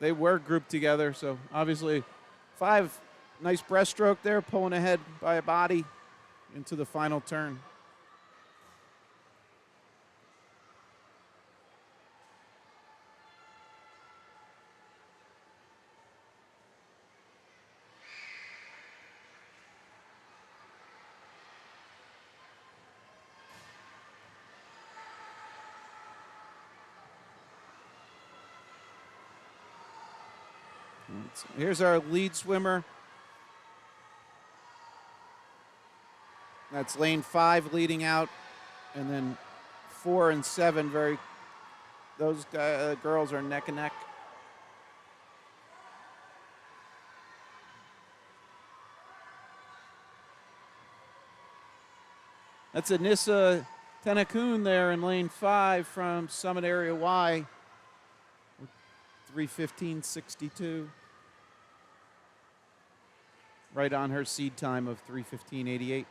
They were grouped together, so obviously 5, nice breaststroke there, pulling ahead by a body into the final turn. Here's our lead swimmer. That's lane 5 leading out, and then 4 and 7 those girls are neck and neck. That's Anissa Tenakun there in lane 5 from Summit Area Y. 3:15.62. Right on her seed time of 3:15.88.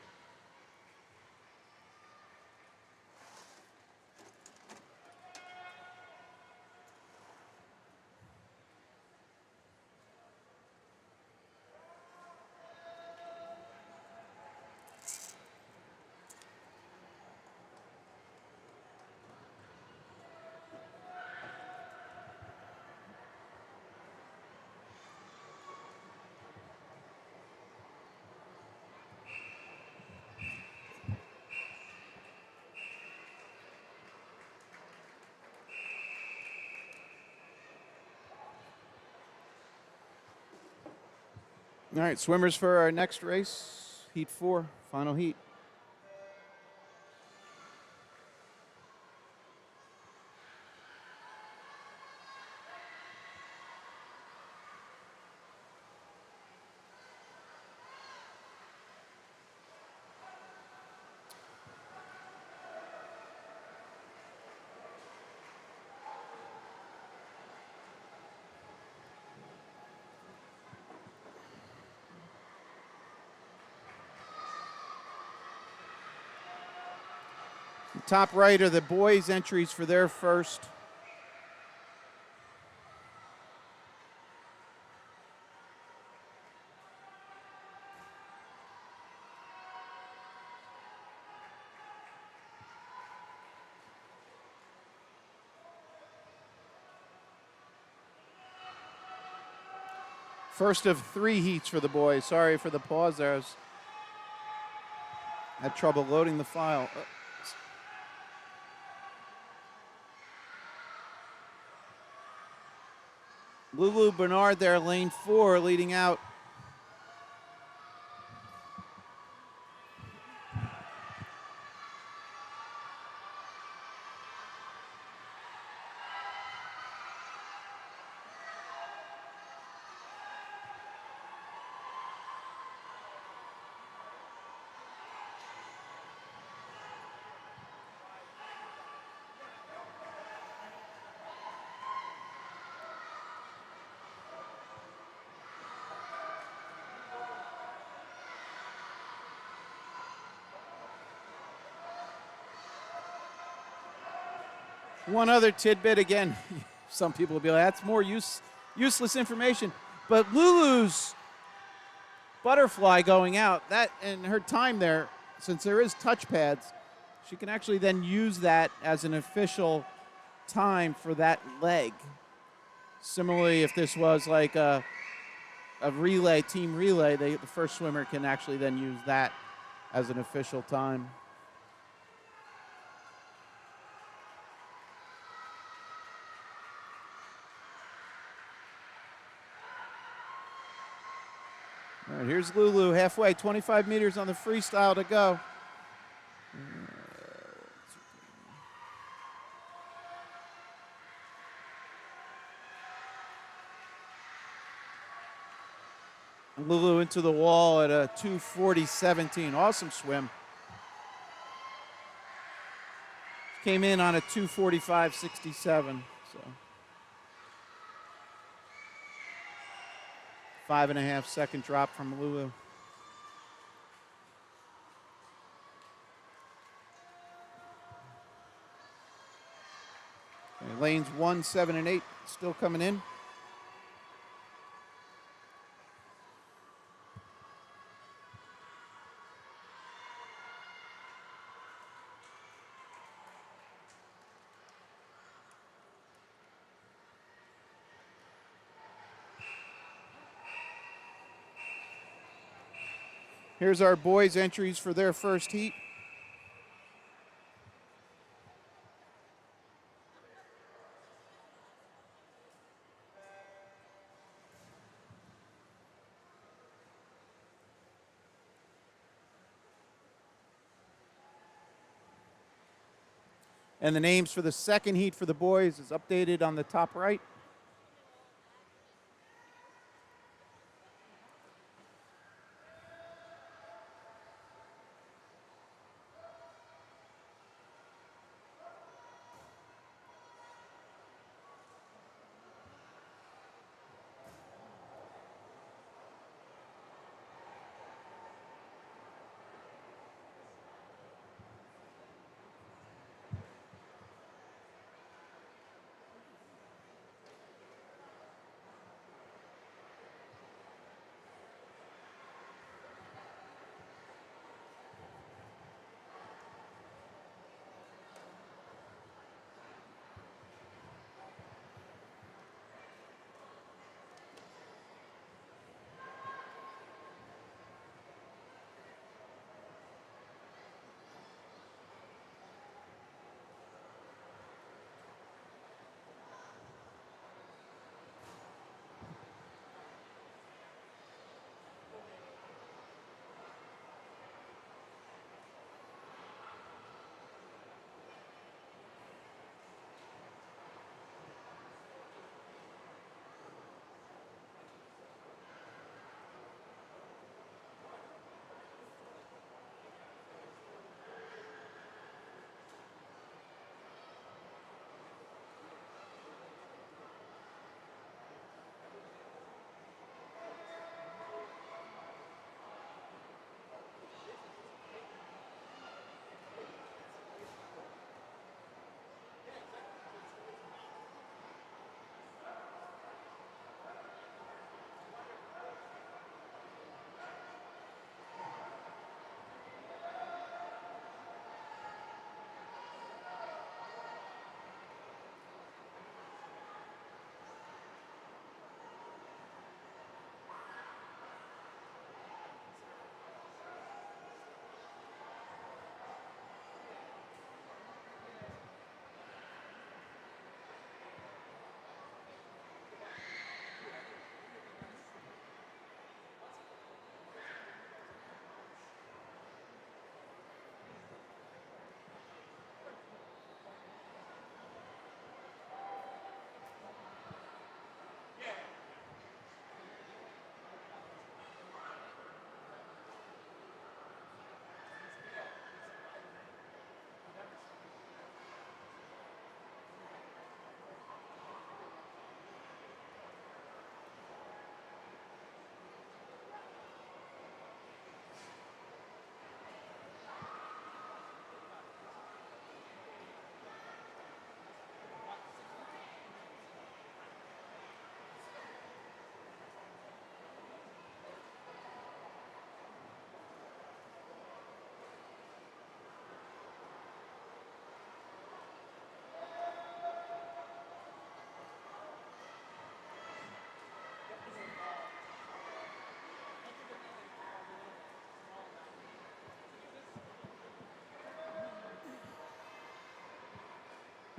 All right, swimmers for our next race, heat 4, final heat. Top right are the boys' entries for their first. First of 3 heats for the boys. Sorry for the pause there. I had trouble loading the file. Lulu Bernard there, lane 4, leading out. One other tidbit, again, some people will be like, that's more useless information. But Lulu's butterfly going out, that and her time there, since there is touch pads, she can actually then use that as an official time for that leg. Similarly, if this was like a relay, team relay, the first swimmer can actually then use that as an official time. All right, here's Lulu halfway, 25 meters on the freestyle to go. Lulu into the wall at a 2:40.17. Awesome swim. Came in on a 2:45.67. So 5.5 second drop from Lulu. Okay, lanes 1, 7, and 8 still coming in. Here's our boys' entries for their first heat. And the names for the second heat for the boys is updated on the top right.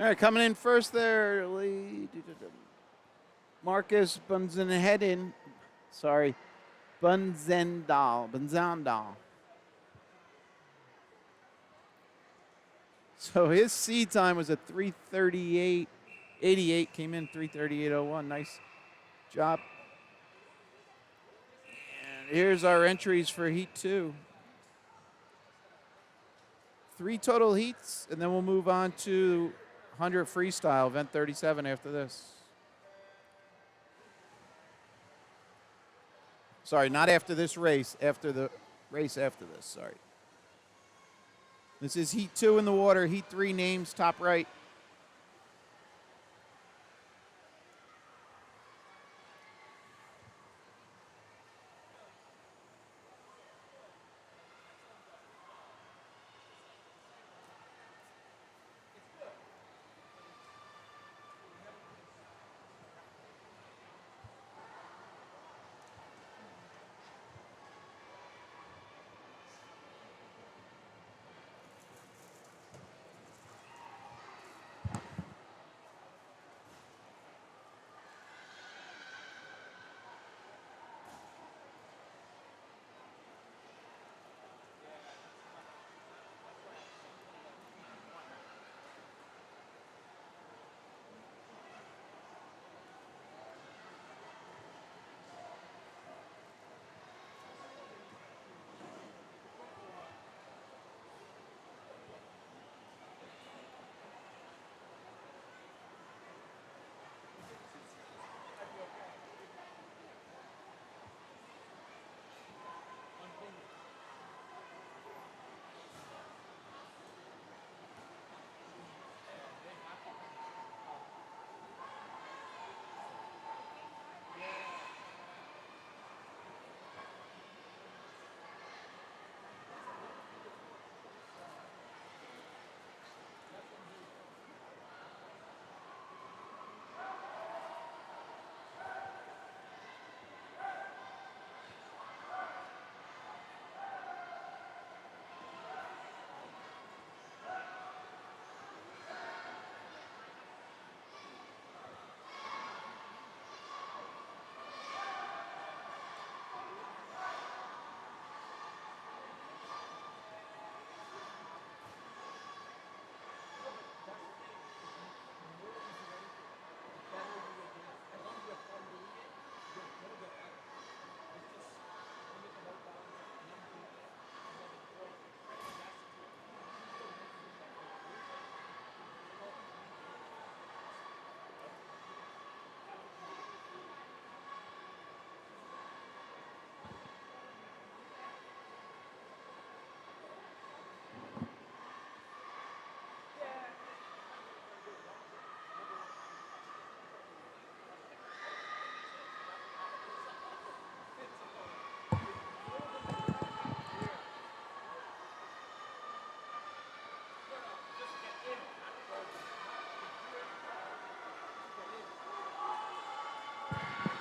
All right, coming in first there, Marcus Bunzenheden. Sorry, Bunzendal. So his seed time was a 3:38.88. Came in 3:38.01. Nice job. And here's our entries for Heat 2. 3 total heats, and then we'll move on to 100 freestyle, event 37 after this. Sorry, not after this race, after the race after this, sorry. This is Heat 2 in the water, Heat 3 names, top right.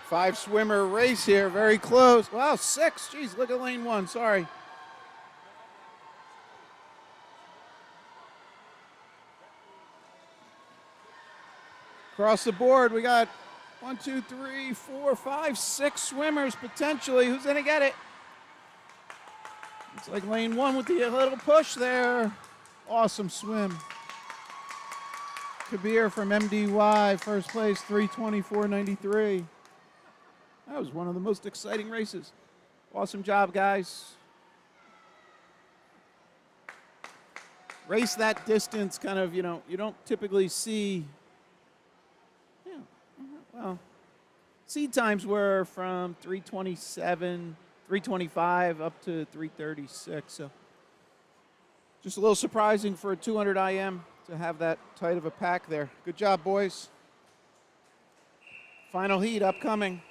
Five swimmer race here, very close. Wow, 6. Geez, look at lane 1. Sorry. Across the board, we got 1, 2, 3, 4, 5, 6 swimmers potentially. Who's going to get it? It's like lane 1 with the little push there. Awesome swim. Kabir from MDY, first place, 3:24.93. That was one of the most exciting races. Awesome job, guys. Race that distance, kind of, you don't typically see. Yeah, well, seed times were from 3:27, 3:25 up to 3:36. So just a little surprising for a 200 IM to have that tight of a pack there. Good job, boys. Final heat upcoming.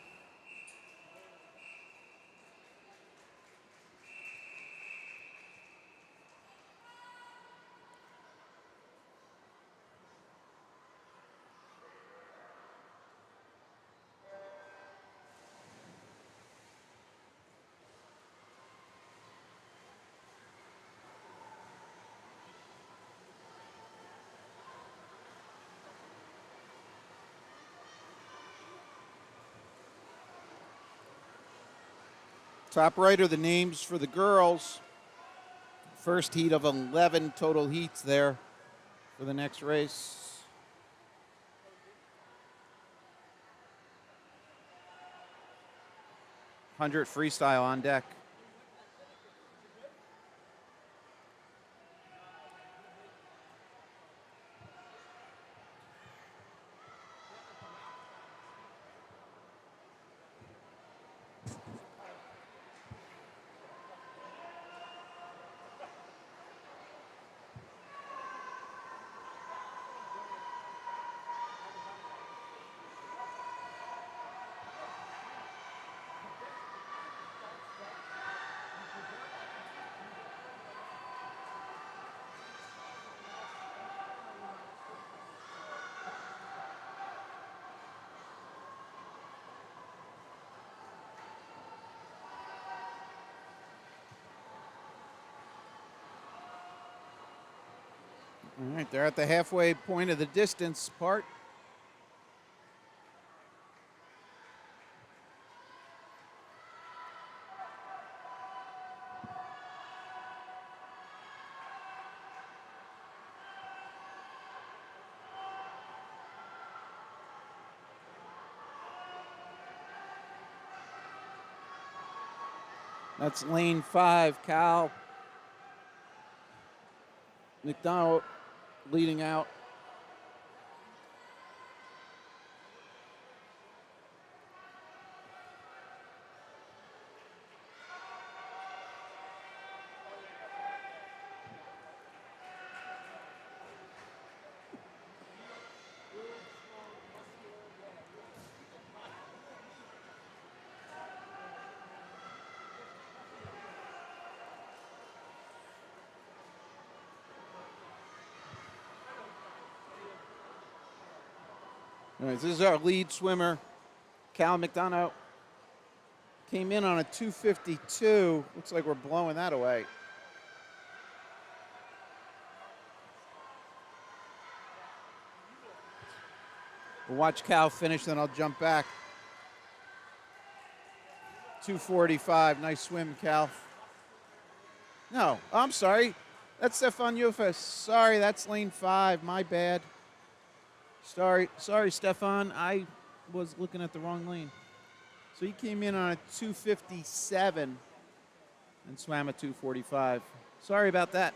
Top right are the names for the girls. First heat of 11 total heats there for the next race. "100 freestyle on deck." All right, they're at the halfway point of the distance part. That's lane 5, Cal McDonald leading out. All right, this is our lead swimmer, Cal McDonough. Came in on a 2:52. Looks like we're blowing that away. We'll watch Cal finish, then I'll jump back. 2:45. Nice swim, Cal. No, I'm sorry. That's Stefan Yufas. Sorry, that's lane 5. My bad. Sorry, Stefan. I was looking at the wrong lane. So he came in on a 2:57 and swam a 2:45. Sorry about that.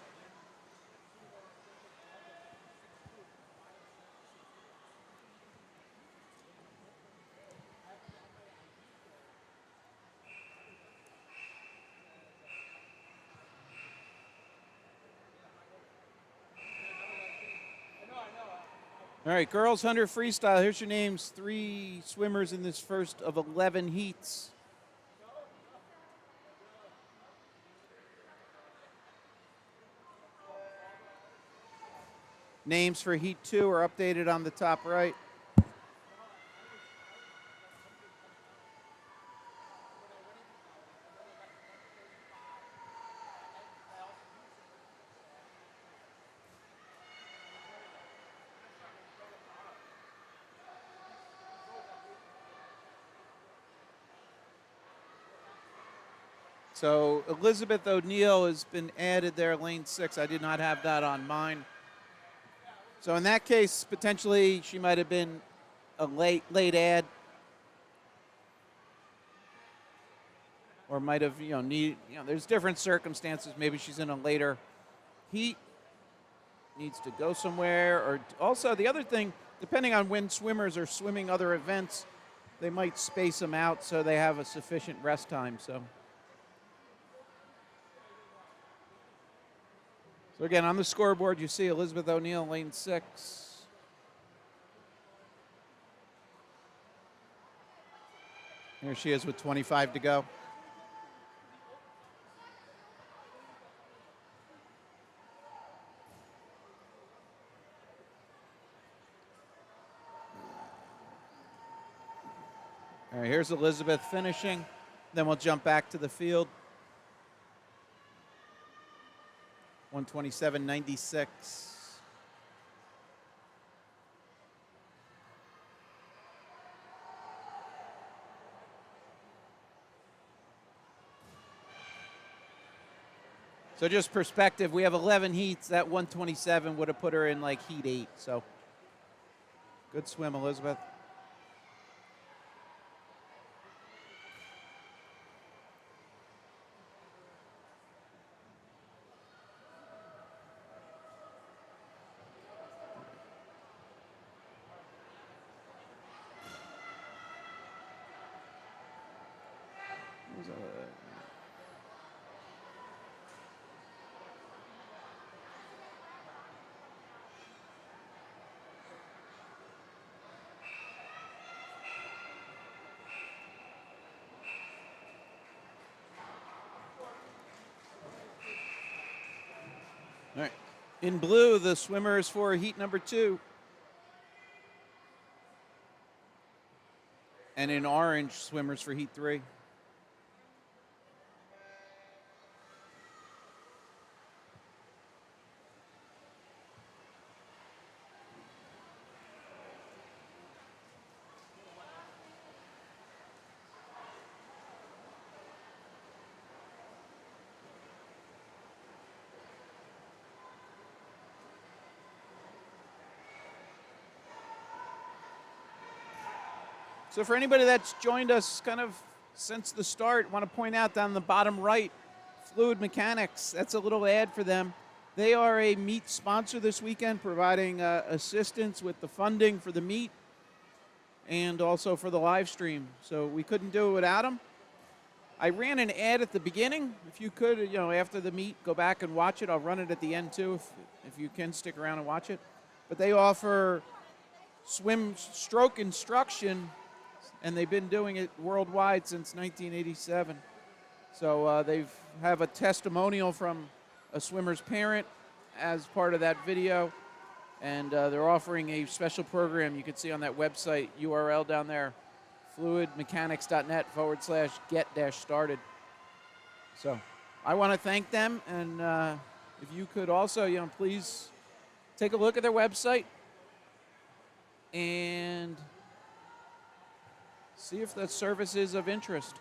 All right, girls 100 freestyle. Here's your names. 3 swimmers in this first of 11 heats. Names for heat 2 are updated on the top right. So Elizabeth O'Neill has been added there, lane 6. I did not have that on mine. So in that case, potentially she might have been a late add, or might have there's different circumstances. Maybe she's in a later heat, needs to go somewhere, or also the other thing, depending on when swimmers are swimming other events, they might space them out so they have a sufficient rest time. So again, on the scoreboard, you see Elizabeth O'Neill, lane 6. Here she is with 25 to go. All right, here's Elizabeth finishing. Then we'll jump back to the field. 127.96. So just perspective, we have 11 heats. That 127 would have put her in like heat 8. So good swim, Elizabeth. All right. In blue, the swimmers for heat number 2. And in orange, swimmers for heat 3. So for anybody that's joined us kind of since the start, want to point out down the bottom right, Fluid Mechanics. That's a little ad for them. They are a meet sponsor this weekend, providing assistance with the funding for the meet and also for the live stream. So we couldn't do it without them. I ran an ad at the beginning. If you could, after the meet, go back and watch it. I'll run it at the end too, if you can stick around and watch it. But they offer swim stroke instruction, and they've been doing it worldwide since 1987. So they have a testimonial from a swimmer's parent as part of that video, and they're offering a special program you can see on that website URL down there, fluidmechanics.net/get-started. So I want to thank them, and if you could also, please take a look at their website and see if that service is of interest.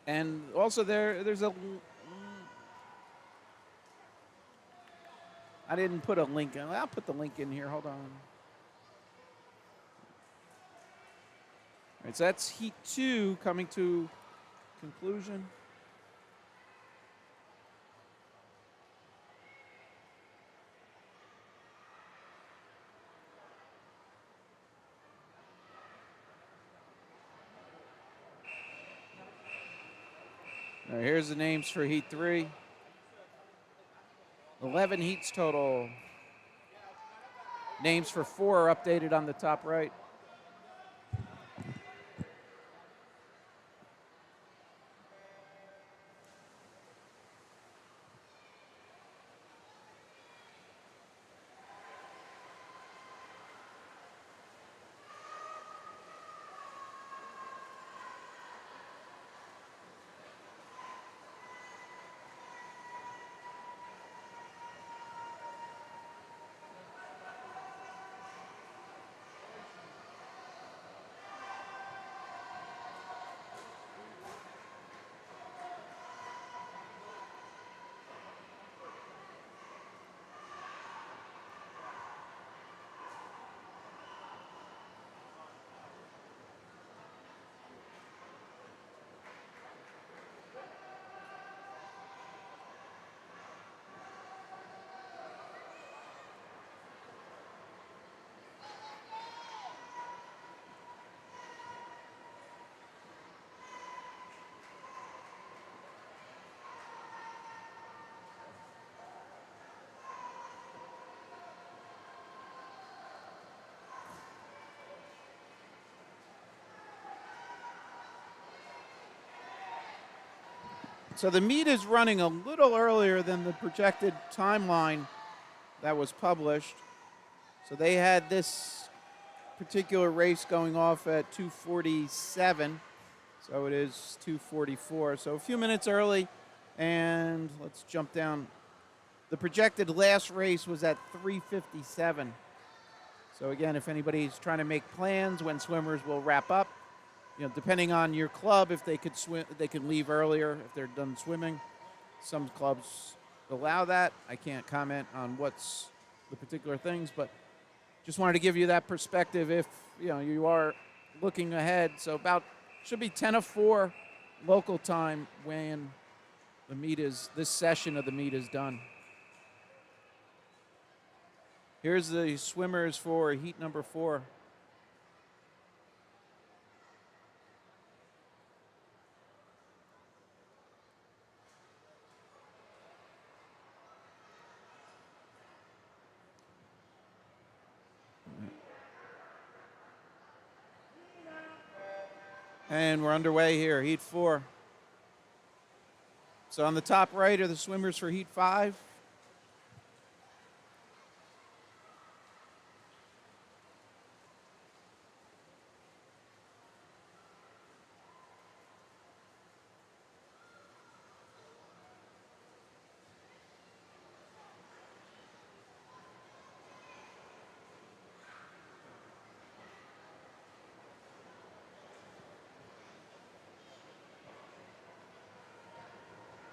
And also there's a, I didn't put a link in. I'll put the link in here. Hold on. All right, so that's heat 2 coming to conclusion. All right, here's the names for heat 3. 11 heats total. Names for 4 are updated on the top right. So the meet is running a little earlier than the projected timeline that was published. So they had this particular race going off at 2:47. So it is 2:44. So a few minutes early. And let's jump down. The projected last race was at 3:57. So again, if anybody's trying to make plans when swimmers will wrap up, depending on your club, if they could swim, they can leave earlier if they're done swimming. Some clubs allow that. I can't comment on what's the particular things, but just wanted to give you that perspective if you are looking ahead. So about should be 10 of 4 local time when this session of the meet is done. Here's the swimmers for heat number 4. And we're underway here, heat 4. So on the top right are the swimmers for heat 5.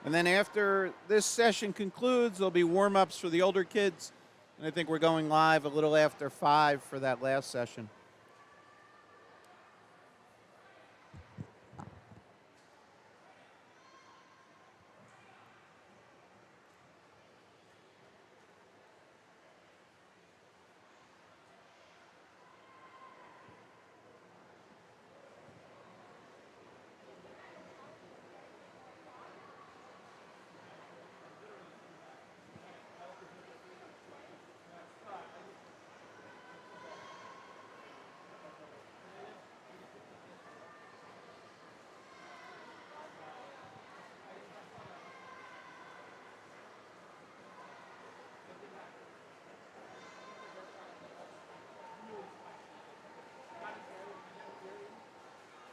And then after this session concludes, there'll be warm-ups for the older kids. And I think we're going live a little after 5 for that last session.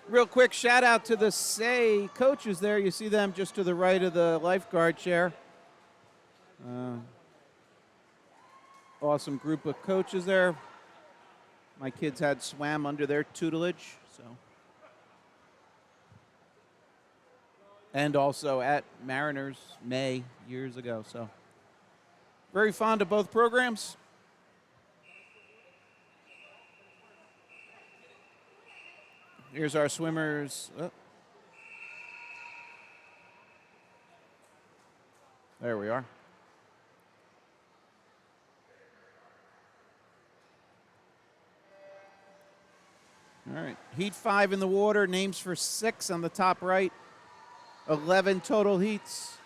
Real quick shout out to the SAY coaches there. You see them just to the right of the lifeguard chair. Awesome group of coaches there. My kids had swam under their tutelage, so. And also at Mariners May years ago, so. Very fond of both programs. Here's our swimmers. Oh. There we are. All right. Heat 5 in the water. Names for 6 on the top right. 11 total heats.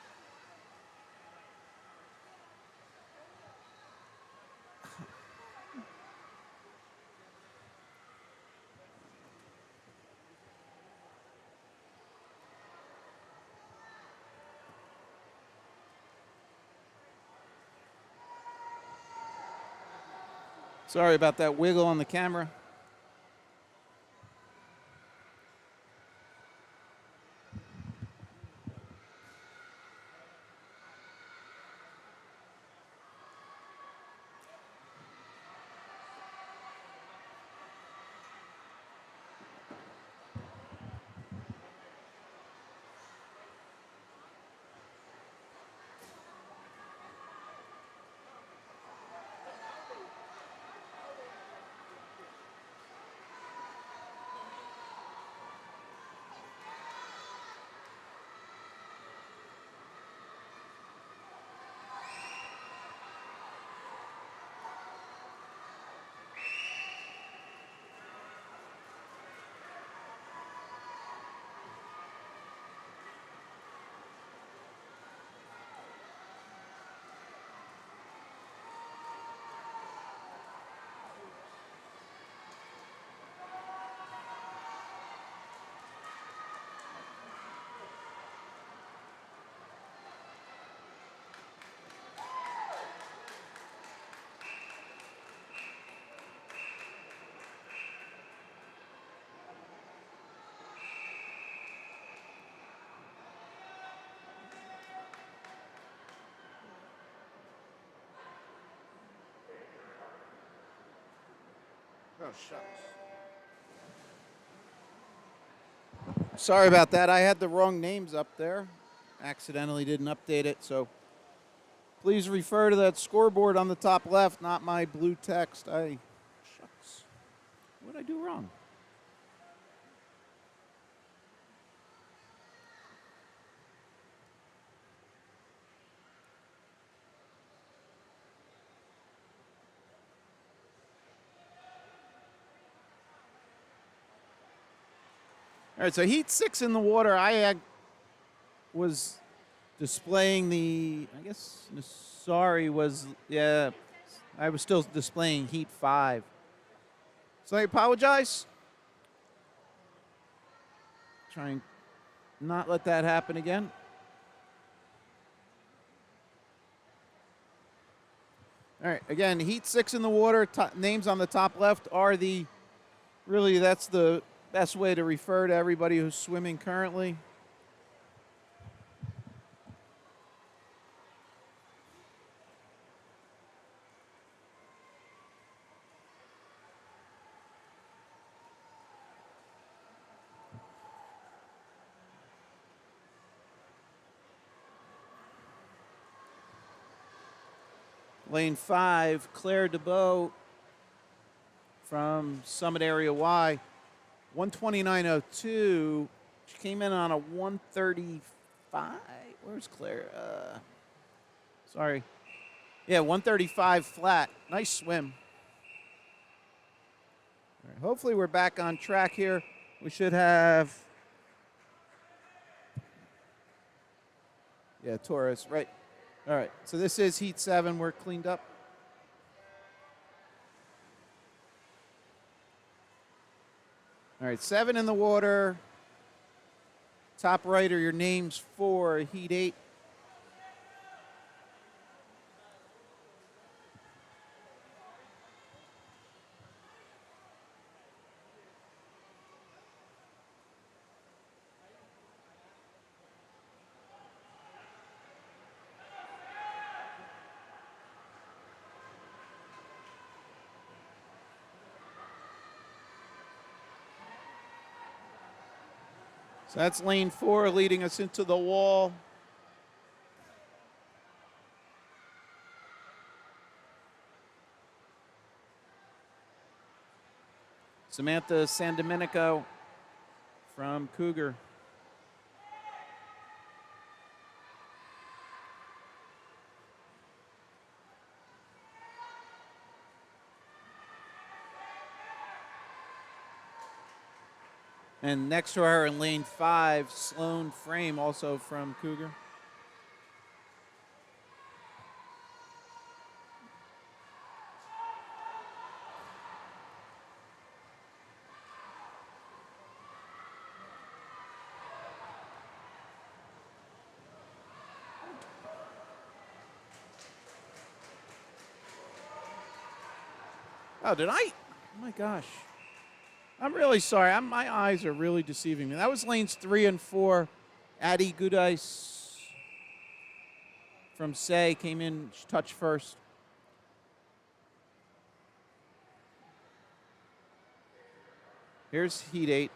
Sorry about that wiggle on the camera. Oh, shucks. Sorry about that. I had the wrong names up there. Accidentally didn't update it, so please refer to that scoreboard on the top left, not my blue text. Shucks. What did I do wrong? All right, so heat 6 in the water. Was displaying I guess Nasari was, yeah, I was still displaying heat 5. So I apologize. Try and not let that happen again. All right, again, heat 6 in the water. Names on the top left are that's the best way to refer to everybody who's swimming currently. Lane 5, Claire DeBow from Summit Area Y, 129.02. She came in on a 135. Where's Claire? Sorry. Yeah, 135 flat. Nice swim. All right, hopefully we're back on track here. We should have. Yeah, Taurus, right. All right, so this is heat 7. We're cleaned up. All right, 7 in the water. Top right are your names for heat 8. So that's lane 4 leading us into the wall. Samantha Sandomenico from Cougar. And next to her in lane 5, Sloan Frame, also from Cougar. Oh, did I? Oh, my gosh. I'm really sorry. My eyes are really deceiving me. That was lanes 3 and 4. Addie Goodice from Say came in, touch first. Here's heat 8.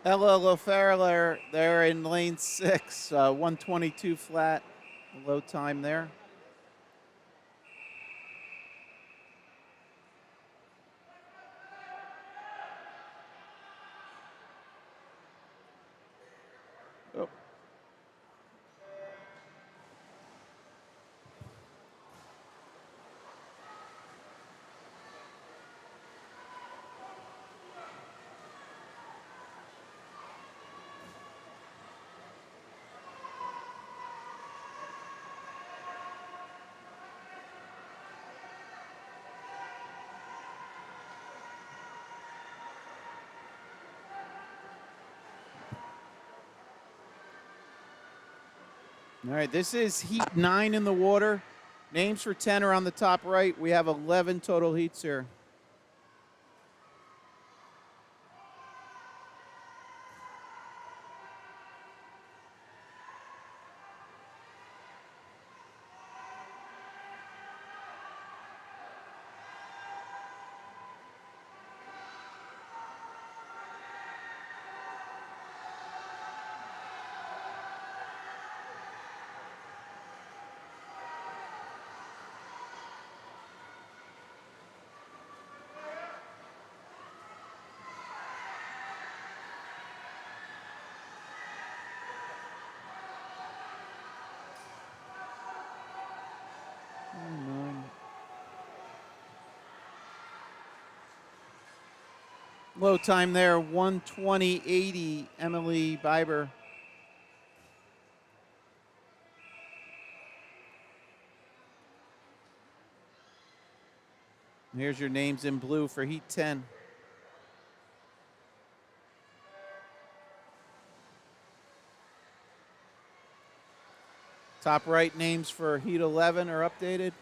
Ella LaFerler there in lane 6, 122 flat, low time there. Oh. All right, this is heat 9 in the water. Names for 10 are on the top right. We have 11 total heats here. Low time there, 1:20.80, Emily Biber. Here's your names in blue for heat 10. Top right names for heat 11 are updated.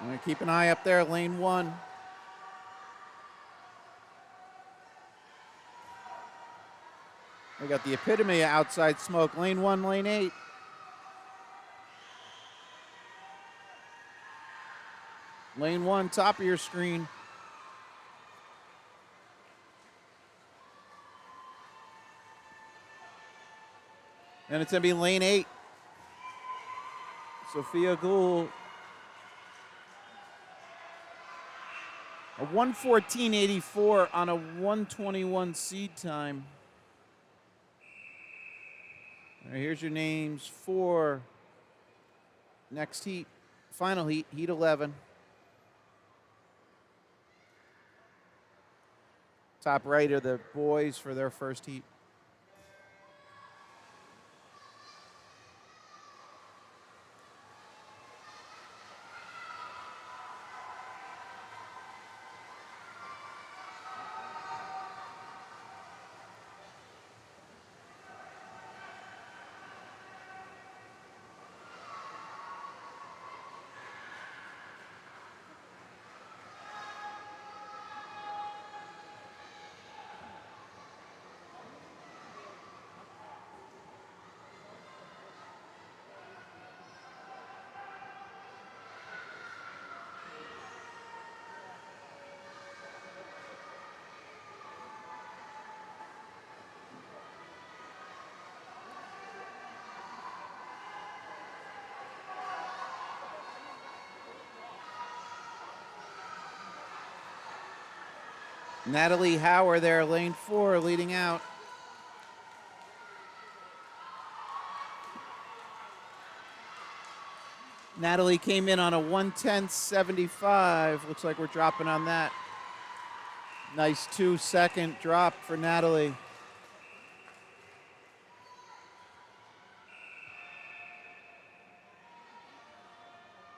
I'm going to keep an eye up there, lane 1. We got the epitome of outside smoke, lane 1, lane 8. Lane 1, top of your screen. And it's going to be lane 8. Sophia Gould. A 1:14.84 on a 1:21 seed time. All right, here's your names for next heat, final heat, heat 11. Top right are the boys for their first heat. Natalie Hauer there, lane 4, leading out. Natalie came in on a 1:10.75. Looks like we're dropping on that. Nice 2-second drop for Natalie.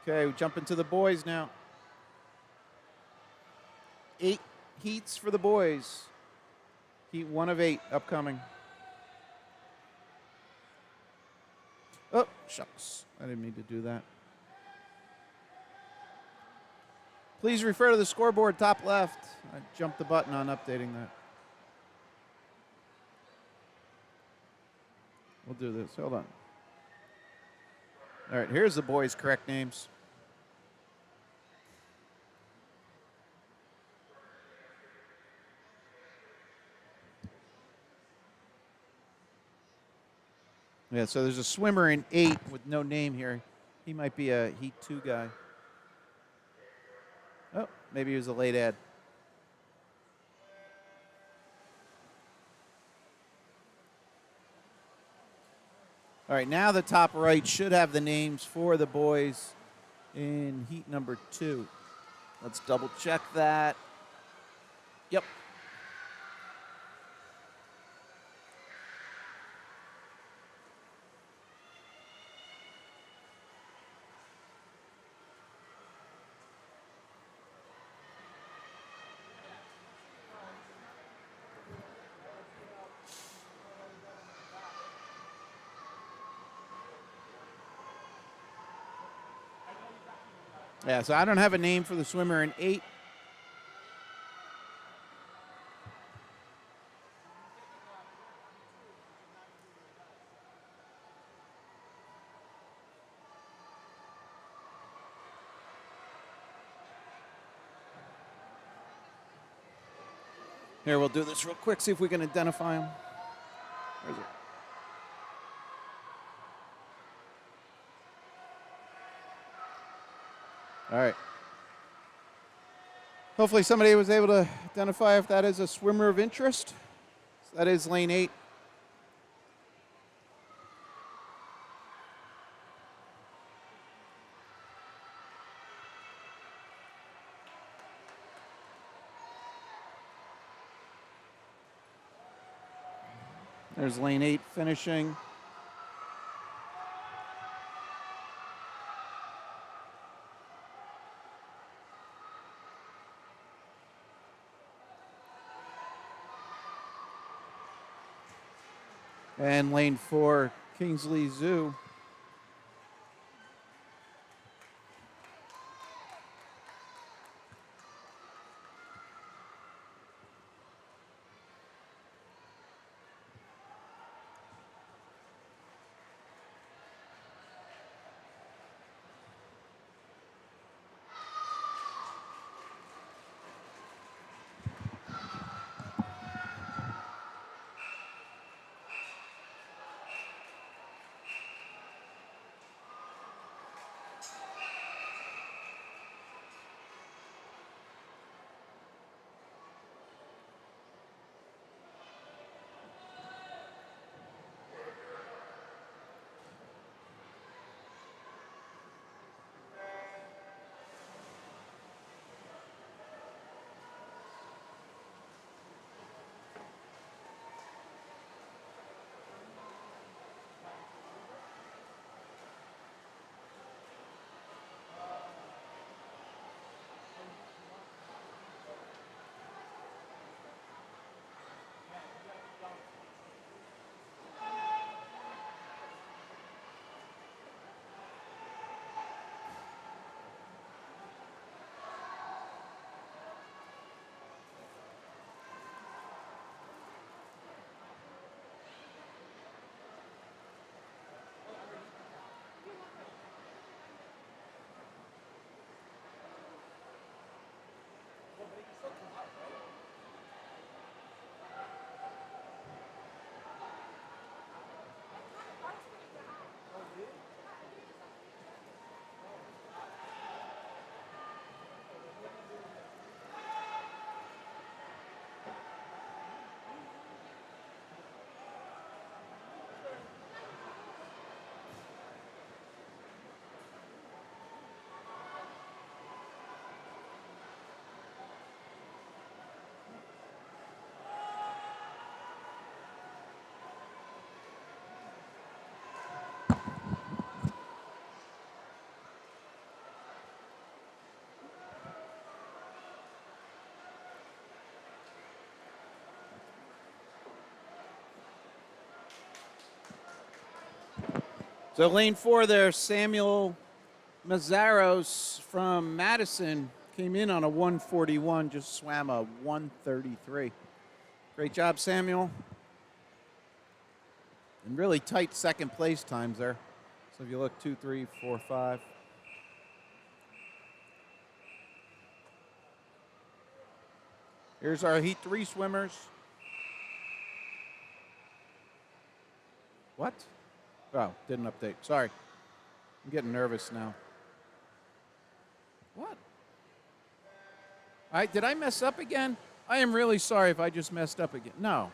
Okay, we jump into the boys now. 8 heats for the boys. Heat 1 of 8 upcoming. Oh, shucks. I didn't mean to do that. Please refer to the scoreboard top left. I jumped the button on updating that. We'll do this. Hold on. All right, here's the boys' correct names. Yeah, so there's a swimmer in 8 with no name here. He might be a Heat 2 guy. Oh, maybe he was a late ad. All right, now the top right should have the names for the boys in heat number 2. Let's double check that. Yep. Yeah, so I don't have a name for the swimmer in 8. Here, we'll do this real quick, see if we can identify him. Where is it? All right. Hopefully somebody was able to identify if that is a swimmer of interest. So that is lane 8. There's lane 8 finishing. And lane 4, Kingsley Zoo. So lane 4 there, Samuel Mazzaros from Madison came in on a 141, just swam a 133. Great job, Samuel. And really tight second place times there. So if you look 2, 3, 4, 5. Here's our Heat 3 swimmers. What? Oh, didn't update. Sorry. I'm getting nervous now. What? Did I mess up again? I am really sorry if I just messed up again. No.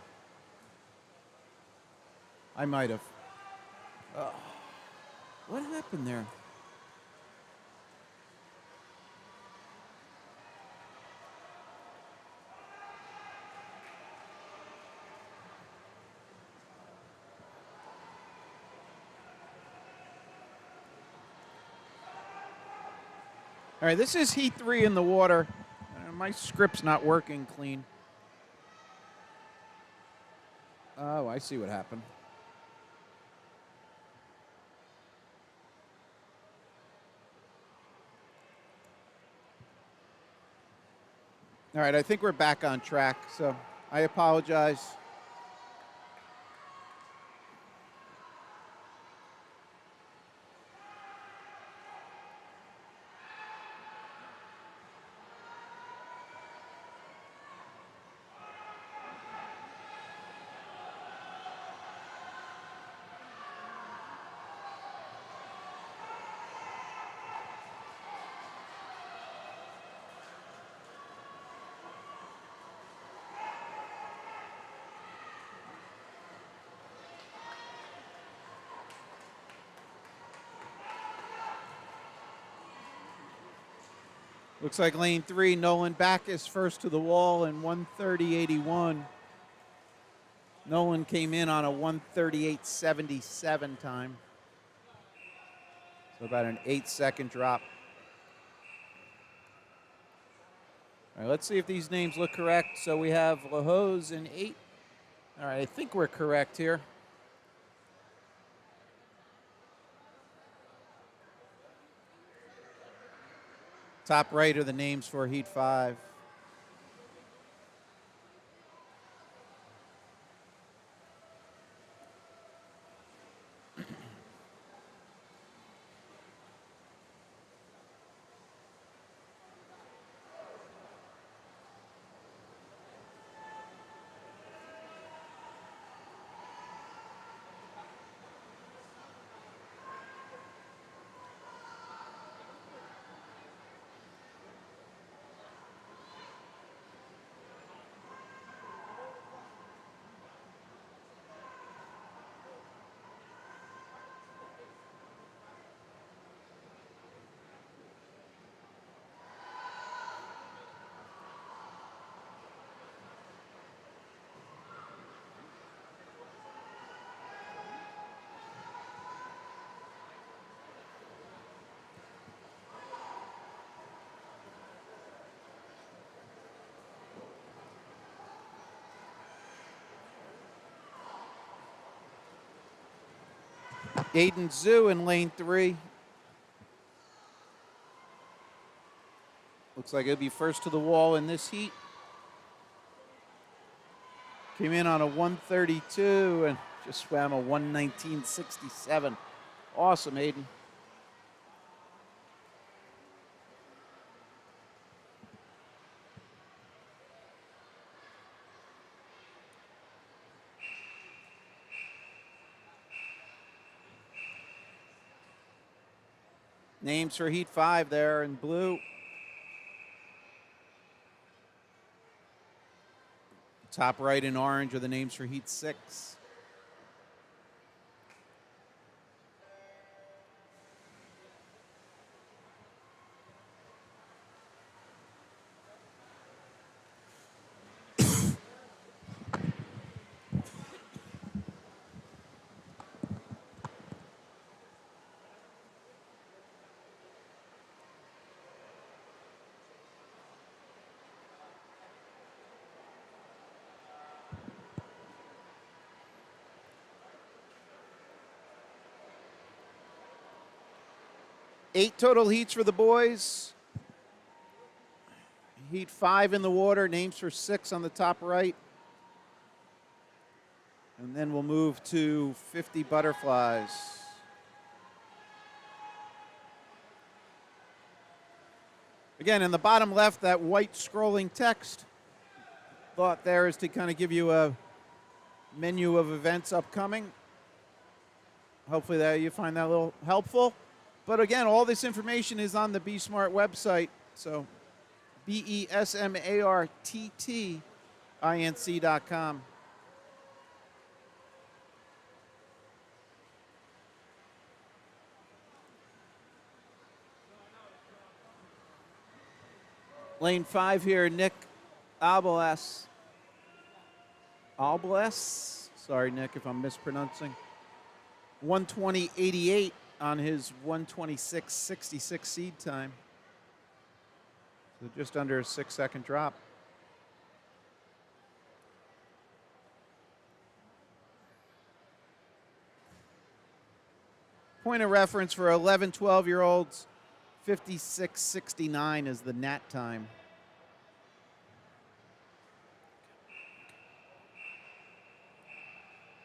I might have. What happened there? All right, this is Heat 3 in the water. My script's not working clean. Oh, I see what happened. All right, I think we're back on track, so I apologize. Looks like lane 3, Nolan Backus first to the wall in 1:30.81. Nolan came in on a 1:38.77 time. So about an 8-second drop. All right, let's see if these names look correct. So we have LaHose in 8. All right, I think we're correct here. Top right are the names for Heat 5. Aiden Zhu in lane 3. Looks like he'll be first to the wall in this heat. Came in on a 132 and just swam a 119.67. Awesome, Aiden. Names for Heat 5 there in blue. Top right in orange are the names for Heat 6. 8 total heats for the boys. Heat 5 in the water, names for 6 on the top right. And then we'll move to 50 butterflies. Again, in the bottom left, that white scrolling text. Thought there is to kind of give you a menu of events upcoming. Hopefully that you find that a little helpful. But again, all this information is on the Be Smart website. So BESMARTTINC.com. Lane 5 here, Nick Albles. Sorry, Nick, if I'm mispronouncing. 120.88 on his 126.66 seed time. So just under a 6-second drop. Point of reference for 11, 12-year-olds, 56.69 is the nat time.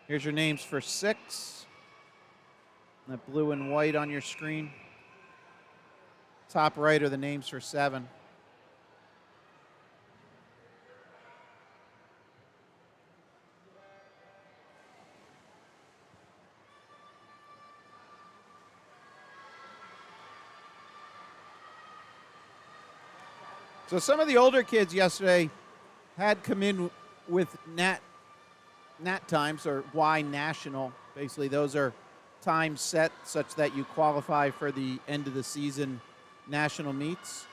Here's your names for 6. That blue and white on your screen. Top right are the names for 7. So some of the older kids yesterday had come in with nat times, or Y national. Basically, those are times set such that you qualify for the end of the season national meets.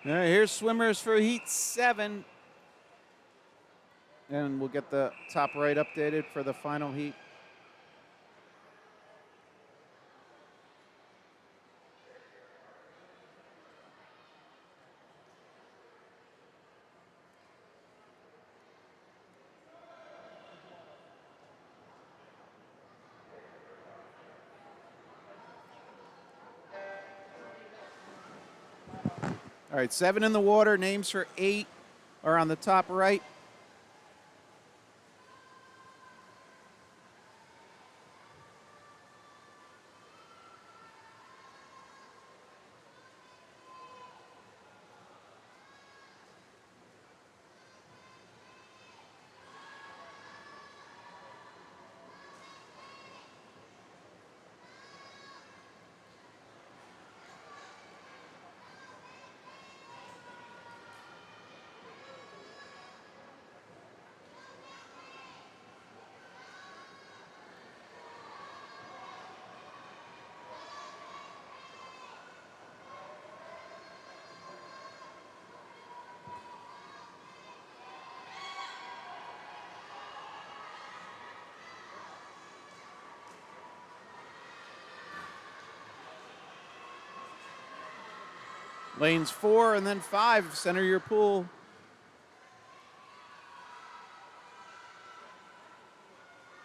All right, here's swimmers for Heat 7. And we'll get the top right updated for the final heat. All right, 7 in the water. Names for 8 are on the top right. Lanes 4 and then 5, center your pool.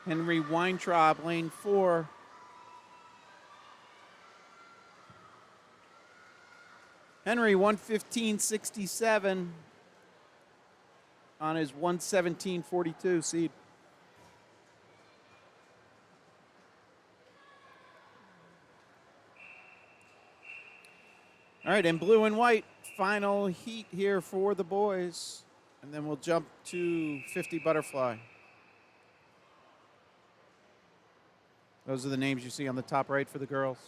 Henry Weintraub, lane 4. Henry 115.67 on his 117.42 seed. All right, in blue and white, final heat here for the boys. And then we'll jump to 50 butterfly. Those are the names you see on the top right for the girls.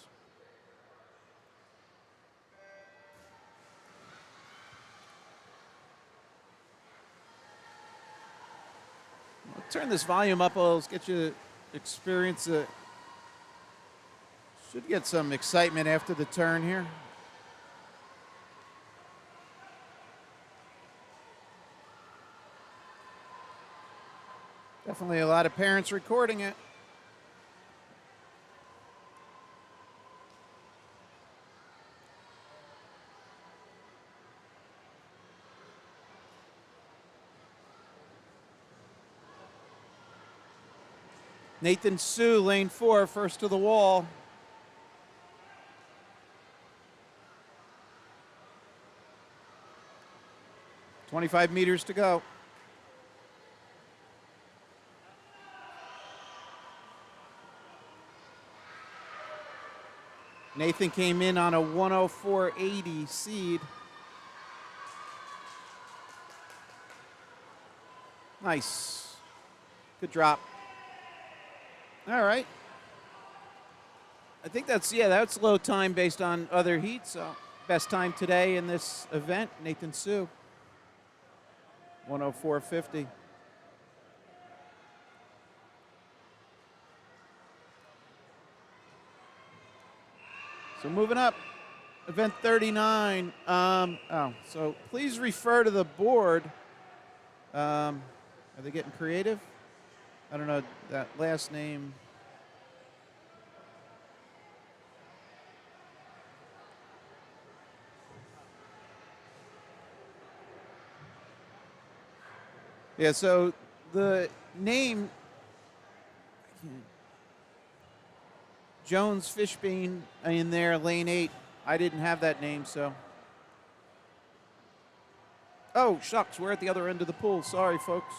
I'll turn this volume up a little, get you to experience it. Should get some excitement after the turn here. Definitely a lot of parents recording it. Nathan Sue, lane 4, first to the wall. .25 meters to go. Nathan came in on a 104.80 seed. Nice. Good drop. All right. I think that's low time based on other heats. So best time today in this event, Nathan Sue. 104.50. So moving up, event 39. So please refer to the board. Are they getting creative? I don't know that last name. Yeah, so the name Jones Fishbein in there, lane 8. I didn't have that name, so. Oh, shucks, we're at the other end of the pool. Sorry, folks.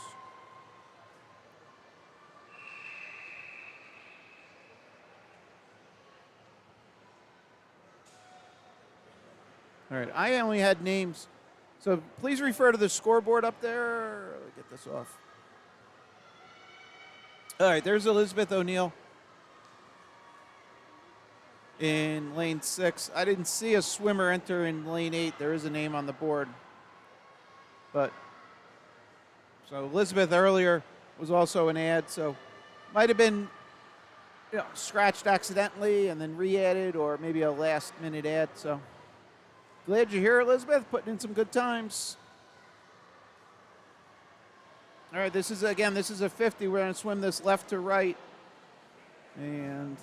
All right, I only had names. So please refer to the scoreboard up there. Let me get this off. All right, there's Elizabeth O'Neill in lane 6. I didn't see a swimmer enter in lane 8. There is a name on the board. But so Elizabeth earlier was also an ad, so might have been scratched accidentally and then re-added, or maybe a last-minute ad. So glad you're here, Elizabeth, putting in some good times. All right, this is a 50. We're going to swim this left to right. And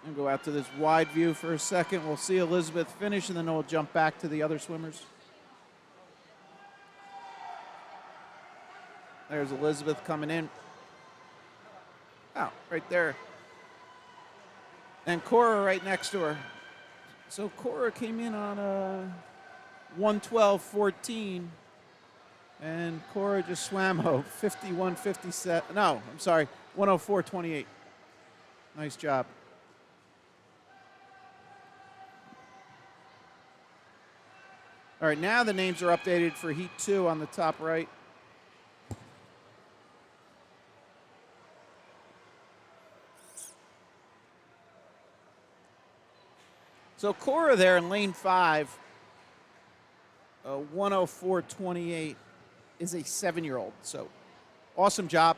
I'll go out to this wide view for a second. We'll see Elizabeth finish, and then we'll jump back to the other swimmers. There's Elizabeth coming in. Oh, right there. And Cora right next to her. So Cora came in on a 112.14. And Cora just swam 51.57. No, I'm sorry, 104.28. Nice job. All right, now the names are updated for Heat 2 on the top right. So Cora there in lane 5, 104.28, is a 7-year-old. So awesome job.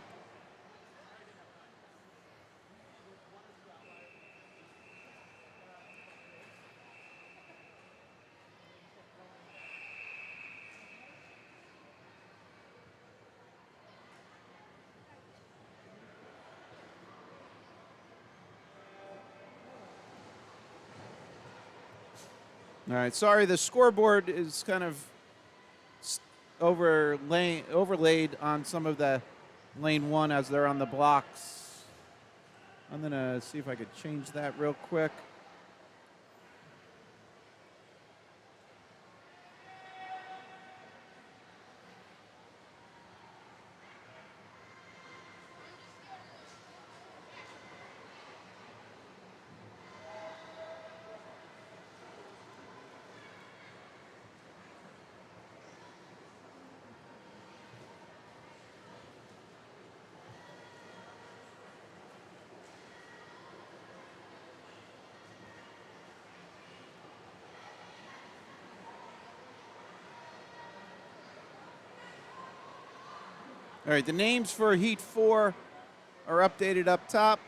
All right, sorry, the scoreboard is kind of overlaid on some of the lane 1 as they're on the blocks. I'm going to see if I could change that real quick. All right, the names for Heat 4 are updated up top.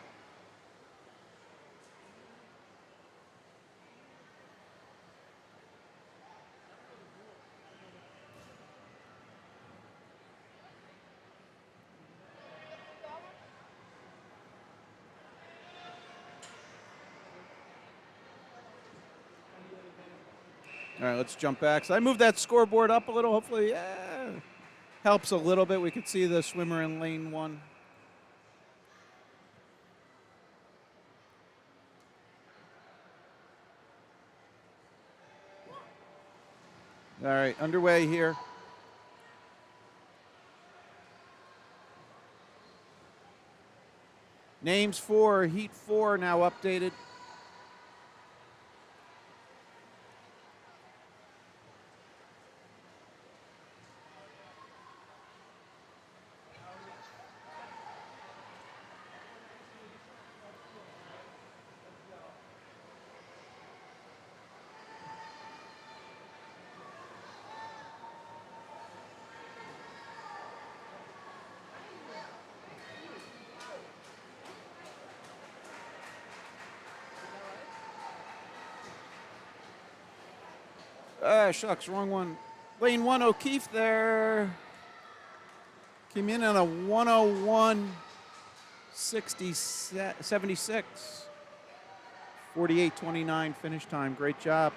All right, let's jump back. So I moved that scoreboard up a little. Hopefully, helps a little bit. We could see the swimmer in lane 1. All right, underway here. Names for Heat 4 now updated. Shucks, wrong one. Lane 1 O'Keefe there. Came in on a 101.76. 48.29 finish time. Great job.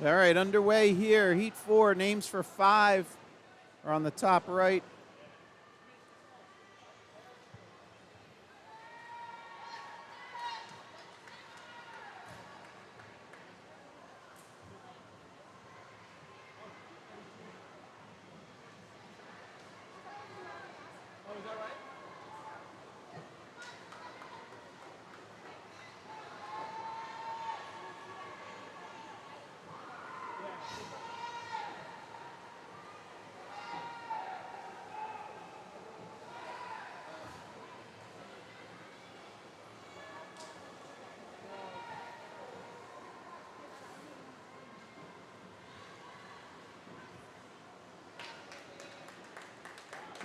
All right, underway here. Heat 4, names for 5 are on the top right.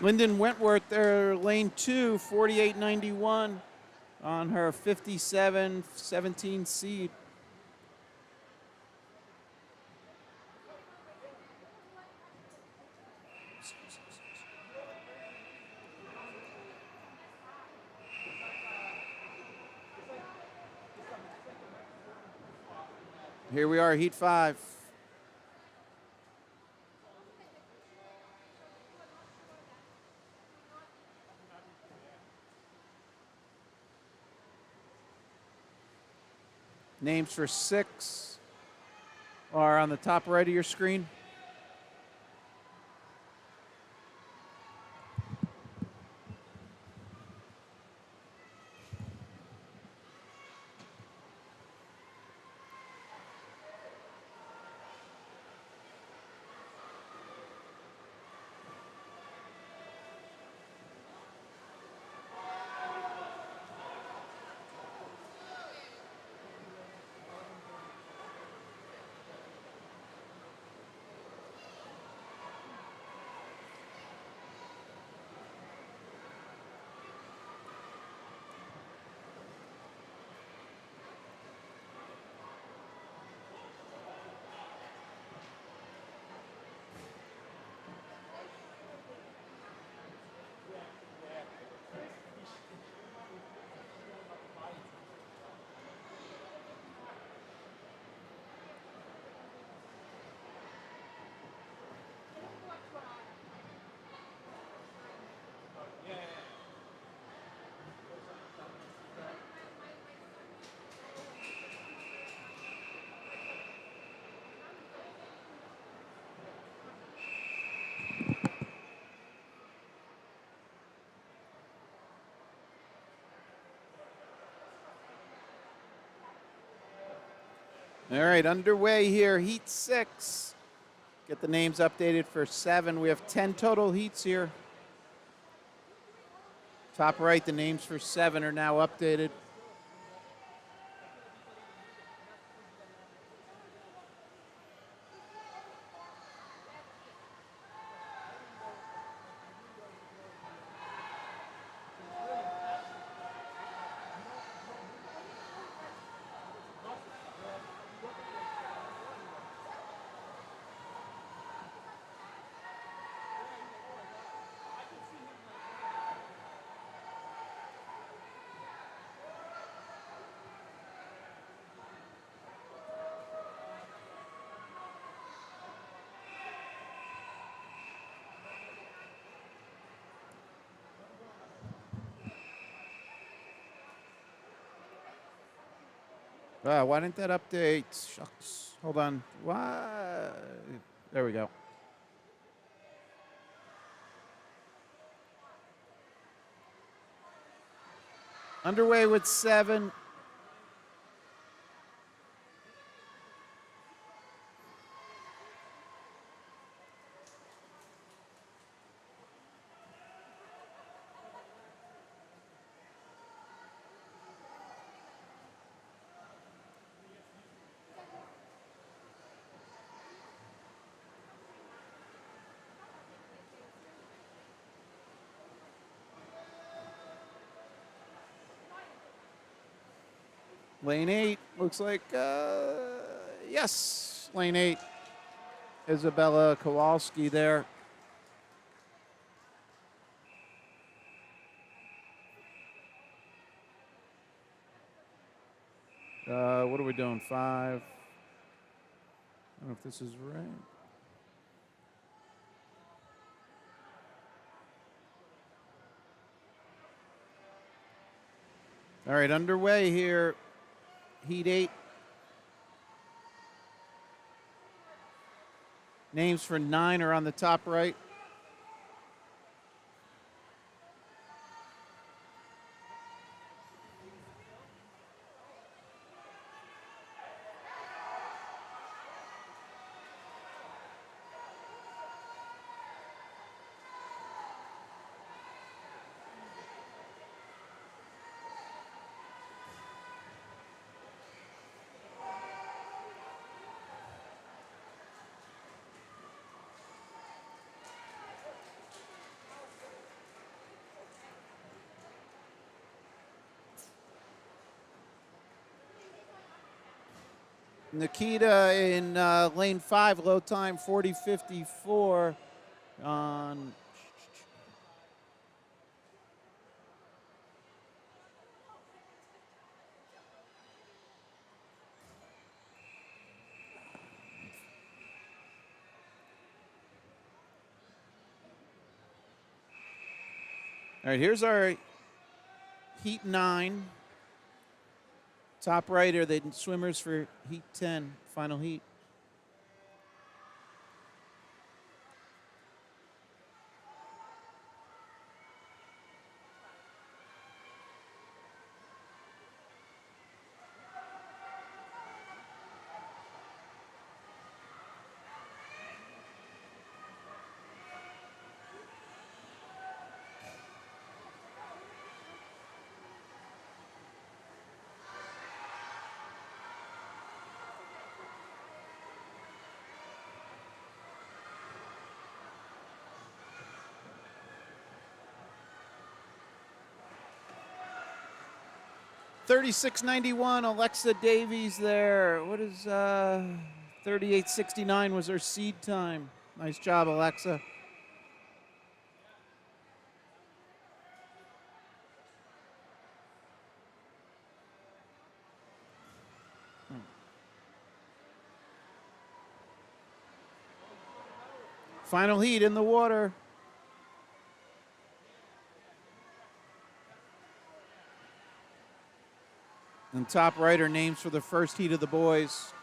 Lyndon Wentworth there, lane 2, 48.91 on her 57-17 seed. Here we are, Heat 5. Names for 6 are on the top right of your screen. All right, underway here, heat 6. Get the names updated for 7. We have 10 total heats here. Top right, the names for 7 are now updated. Why didn't that update? Shucks. Hold on. Why? There we go. Underway with 7. Lane 8 looks like, yes, lane 8. Isabella Kowalski there. What are we doing? 5. I don't know if this is right. All right, underway here. Heat 8. Names for 9 are on the top right. Nikita in lane 5, low time 40:54 on. All right, here's our heat 9. Top right are the swimmers for heat 10, final heat. $36.91, Alexa Davies there. What is 38.69 was her seed time. Nice job, Alexa. Final heat in the water. And top right are names for the first heat of the boys.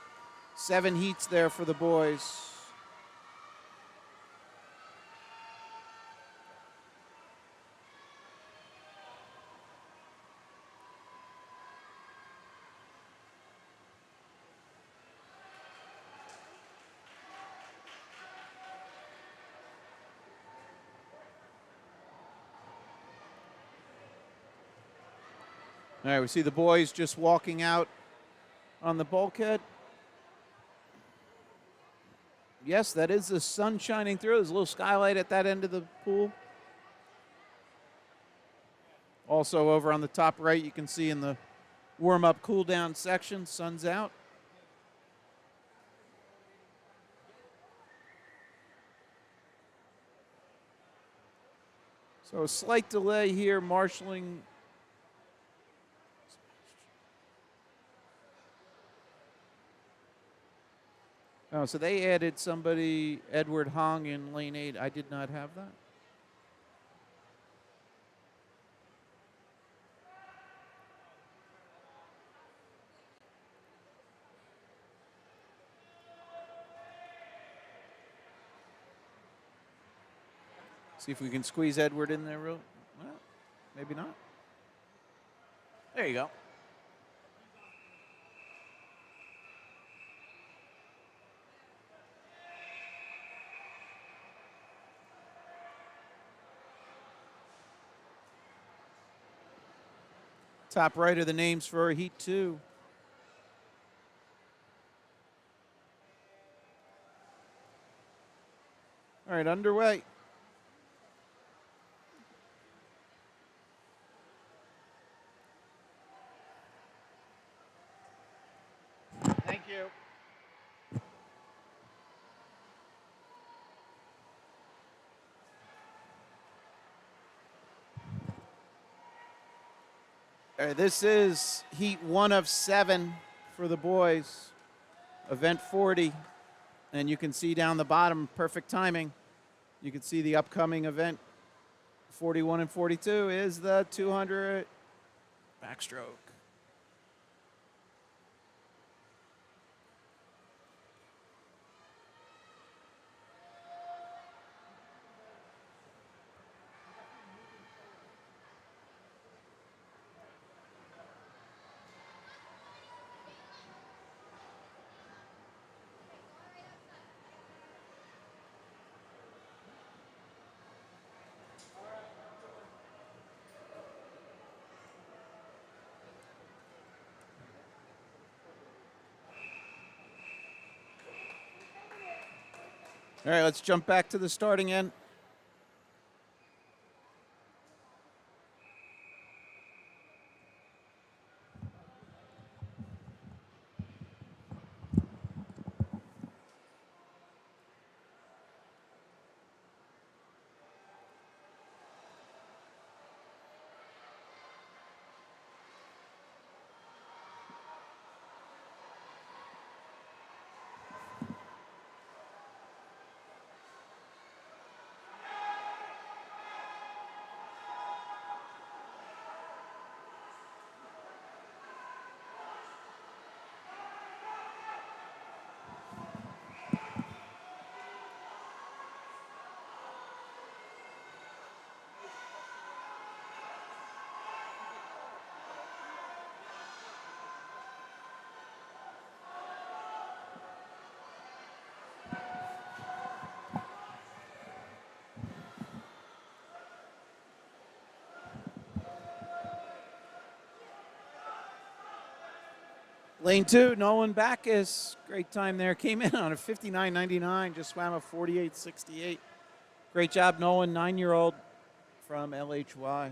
7 heats there for the boys. All right, we see the boys just walking out on the bulkhead. Yes, that is the sun shining through. There's a little skylight at that end of the pool. Also over on the top right, you can see in the warm-up cool-down section, sun's out. So a slight delay here, marshaling. Oh, so they added somebody, Edward Hong, in lane 8. I did not have that. See if we can squeeze Edward in there real. Well, maybe not. There you go. Top right are the names for Heat 2. All right, underway. Thank you. All right, this is Heat 1 of 7 for the boys, event 40. And you can see down the bottom, perfect timing. You can see the upcoming event, 41 and 42, is the 200 backstroke. All right, let's jump back to the starting end. Lane 2, Nolan Backus. Great time there. Came in on a 59.99, just swam a 48.68. Great job, Nolan, 9-year-old from LHY.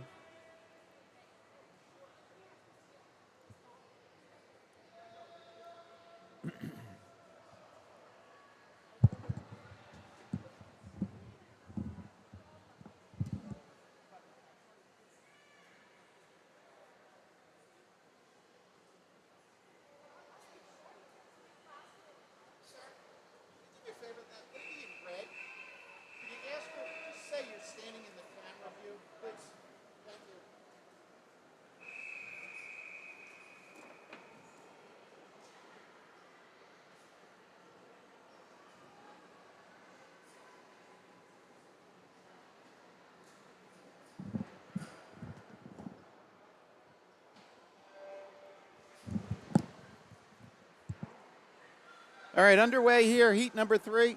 All right, underway here, heat number 3.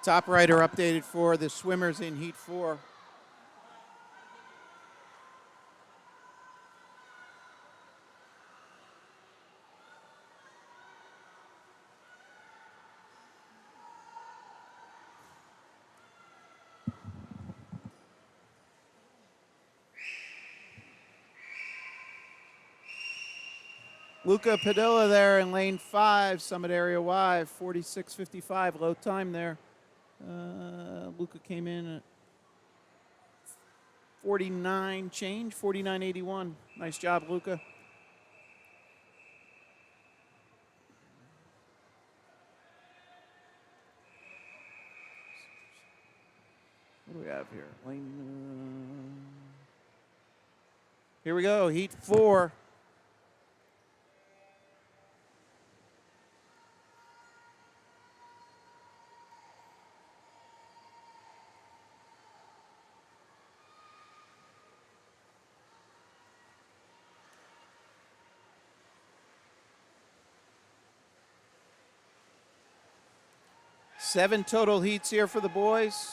Top rider updated for the swimmers in Heat 4. Luca Padilla there in lane 5, Summit Area Y, 46.55, low time there. Luca came in at 49 change, 49.81. Nice job, Luca. What do we have here? Here we go, Heat 4. Seven total heats here for the boys.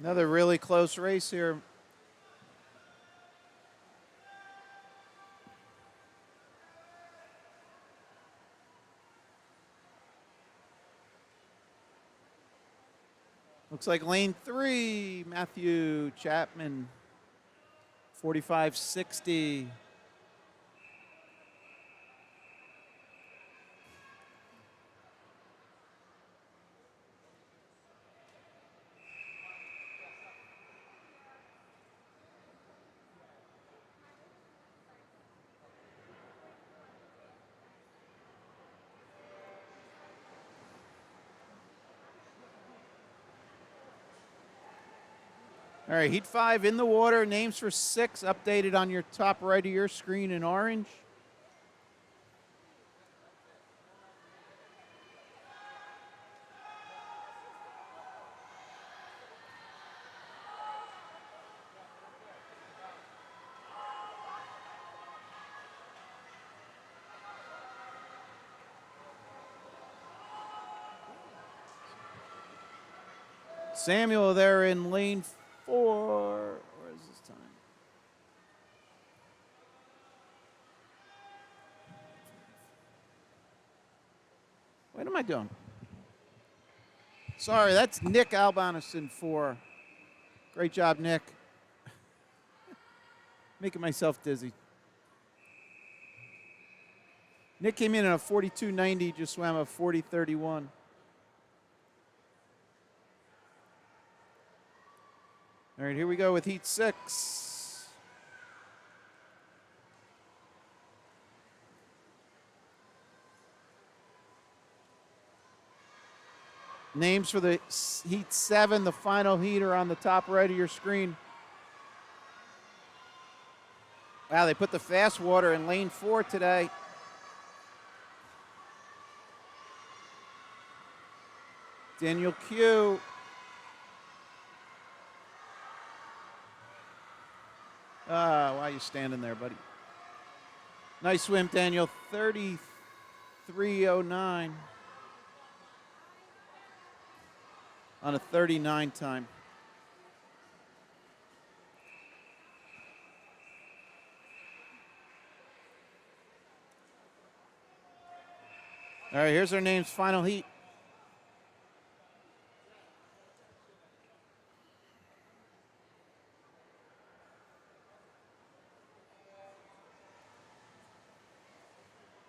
Another really close race here. Looks like lane 3, Matthew Chapman, 45.60. All right, Heat 5 in the water. Names for 6 updated on your top right of your screen in orange. Samuel there in lane 4. Where is this time? What am I doing? Sorry, that's Nick Albanus in 4. Great job, Nick. Making myself dizzy. Nick came in at a 42.90, just swam a 40.31. All right, here we go with Heat 6. Names for the Heat 7, the final heat, are on the top right of your screen. Wow, they put the fast water in lane 4 today. Daniel Q. Why are you standing there, buddy? Nice swim, Daniel. 33.09 on a 39 time. All right, here's our names, final heat.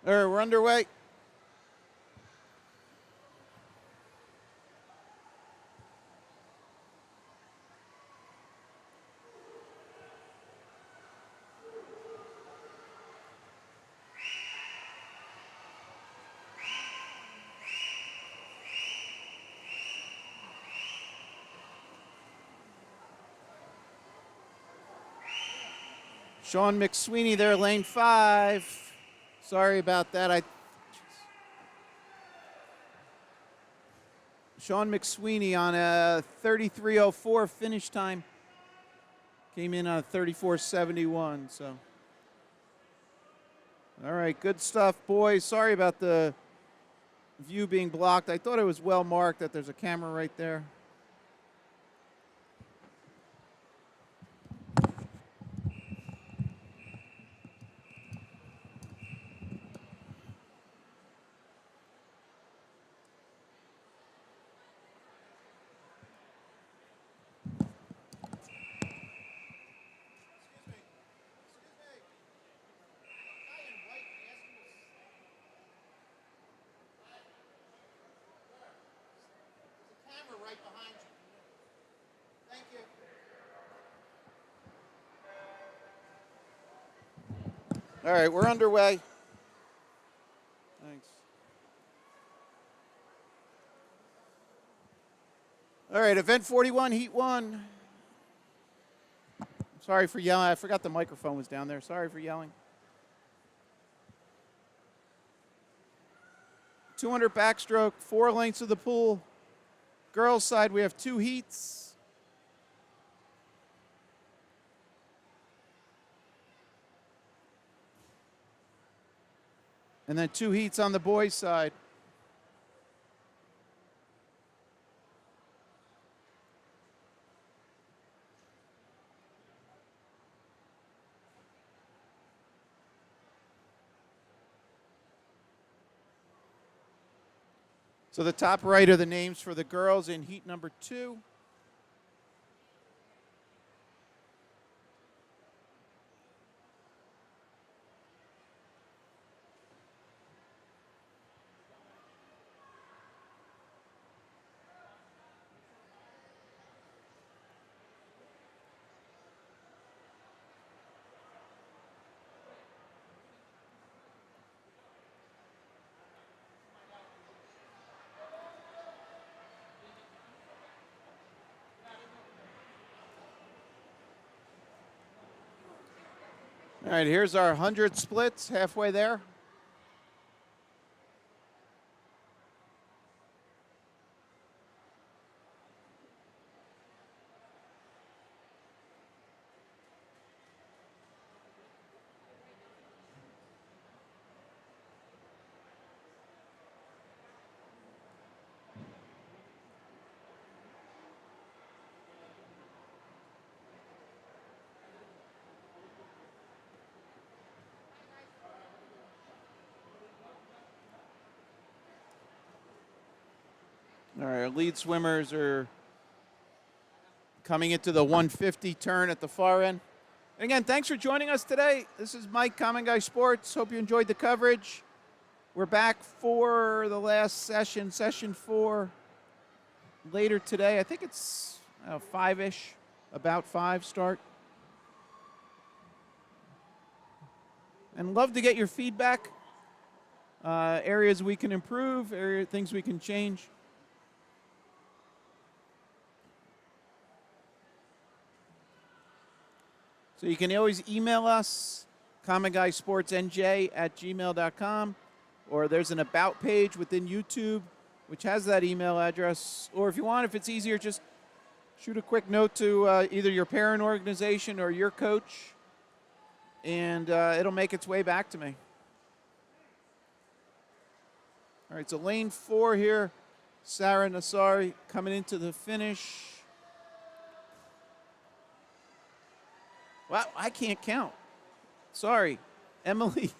All right, we're underway. Sean McSweeney there, lane 5. Sorry about that. Sean McSweeney on a 33.04 finish time. Came in on a 34.71, so All right, good stuff, boys. Sorry about the view being blocked. I thought it was well marked that there's a camera right there. Right behind you. Thank you. All right, we're underway. Thanks. All right, event 41, heat 1. Sorry for yelling. I forgot the microphone was down there. Sorry for yelling. 200 backstroke, 4 lengths of the pool. Girls' side, we have 2 heats. And then 2 heats on the boys' side. So the top right are the names for the girls in heat number 2. All right, here's our 100 splits, halfway there. All right, our lead swimmers are coming into the 150 turn at the far end. And again, thanks for joining us today. This is Mike, Common Guy Sports. Hope you enjoyed the coverage. We're back for the last session, session 4, later today. I think it's 5-ish, about 5 start. And love to get your feedback, areas we can improve, things we can change. So you can always email us, commonguysportsnj@gmail.com, or there's an About page within YouTube, which has that email address. Or if you want, if it's easier, just shoot a quick note to either your parent organization or your coach, and it'll make its way back to me. All right, so lane 4 here, Sarah Nassari coming into the finish. Well, I can't count. Sorry. Emily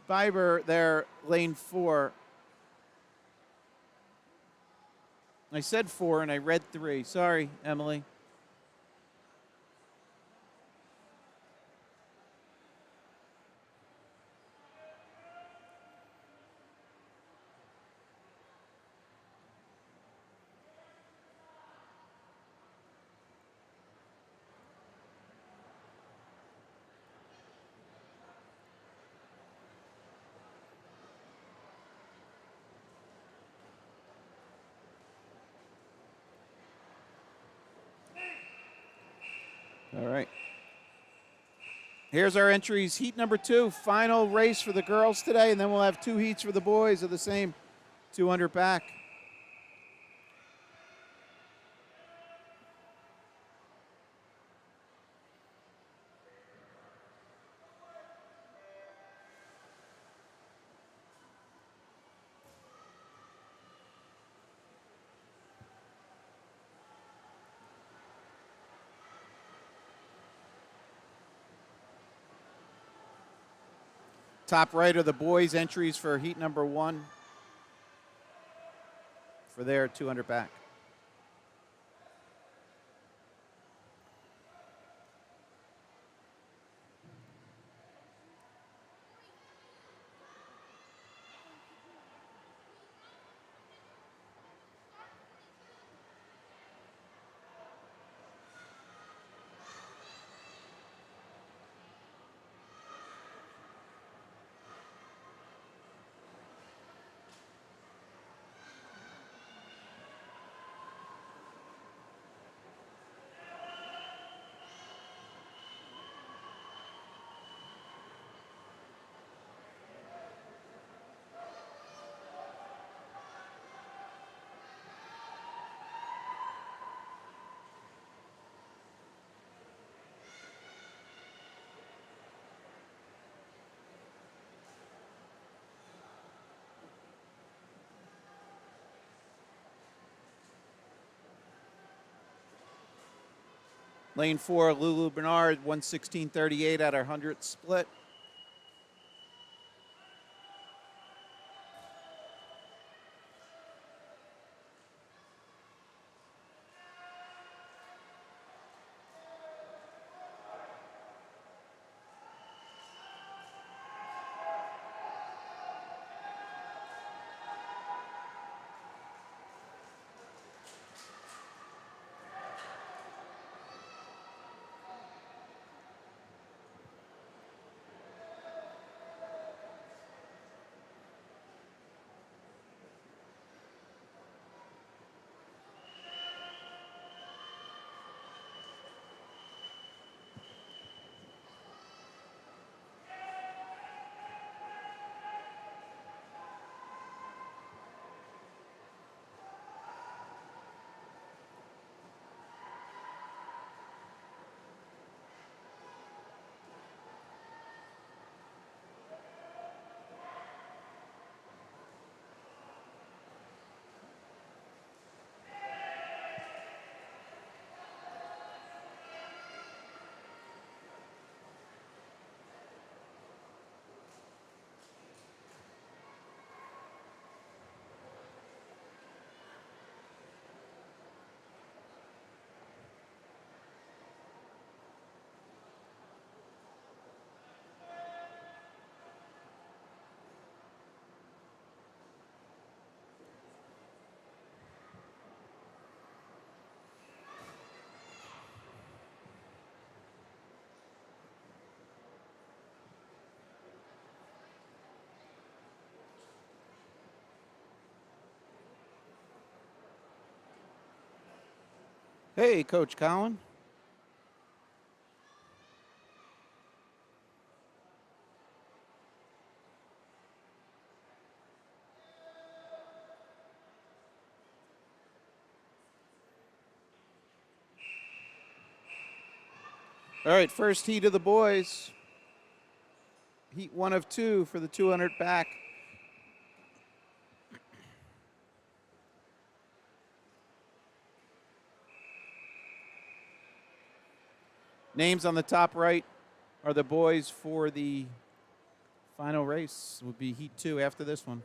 Biber there, lane 4. I said 4 and I read 3. Sorry, Emily. All right. Here's our entries. Heat number 2, final race for the girls today, and then we'll have 2 heats for the boys of the same 200 back. Top right are the boys' entries for heat number 1 for their 200 back. Lane 4, Lulu Bernard, 116.38 at her 100th split. Hey, Coach Colin. All right, first heat of the boys. Heat 1 of 2 for the 200 back. Names on the top right are the boys for the final race. Would be heat 2 after this one.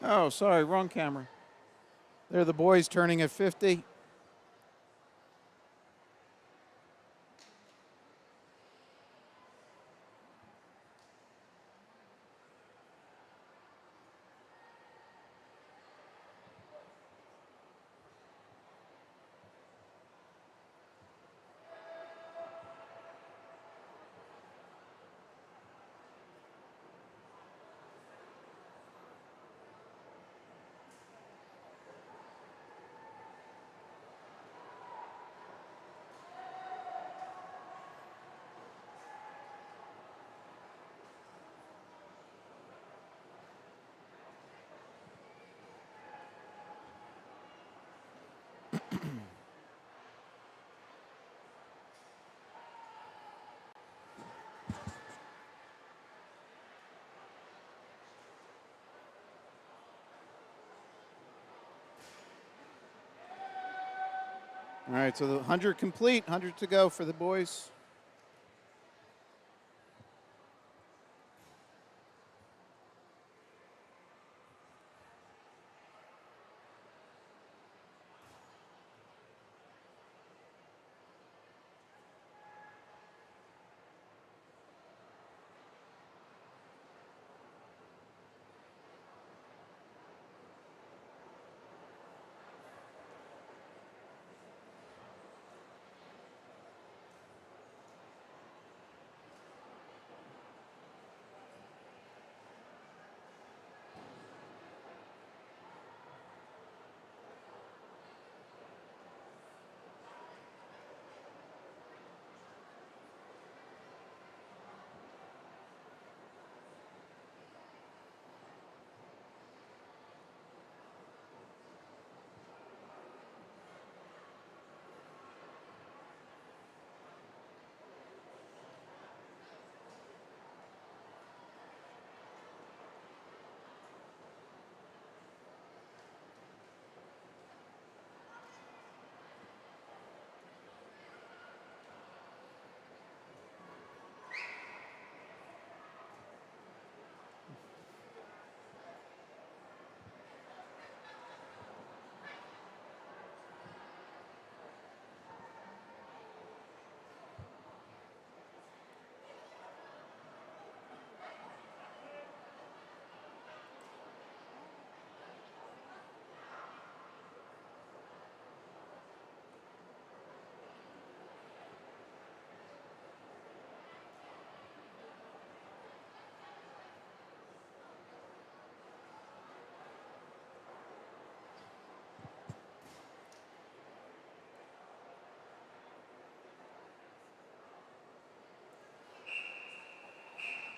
Oh, sorry, wrong camera. They're the boys turning at 50. All right, so the 100 complete, 100 to go for the boys.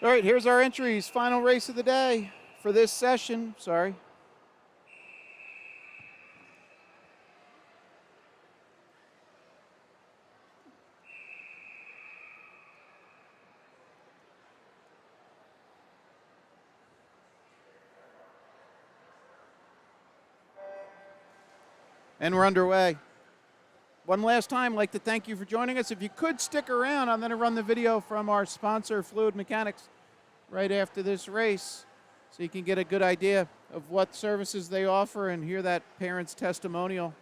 All right, here's our entries. Final race of the day for this session. Sorry. And we're underway. One last time, I'd like to thank you for joining us. If you could stick around, I'm going to run the video from our sponsor, Fluid Mechanics, right after this race, so you can get a good idea of what services they offer and hear that parent's testimonial.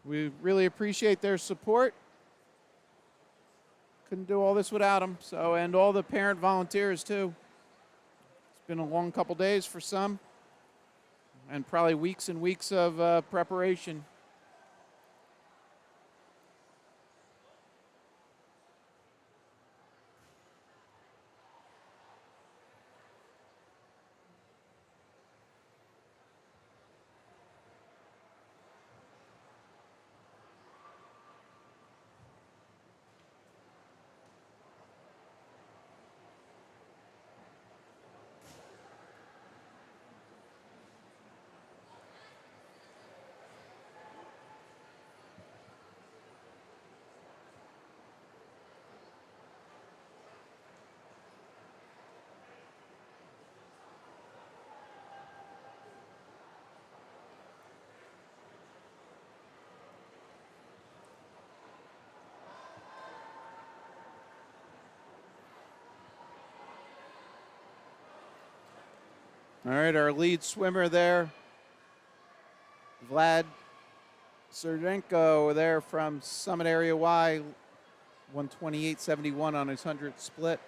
We really appreciate their support. Couldn't do all this without them. So, and all the parent volunteers too. It's been a long couple days for some, and probably weeks and weeks of preparation. All right, our lead swimmer there, Vlad Serdenko, there from Summit Area Y, 128.71 on his 100 split.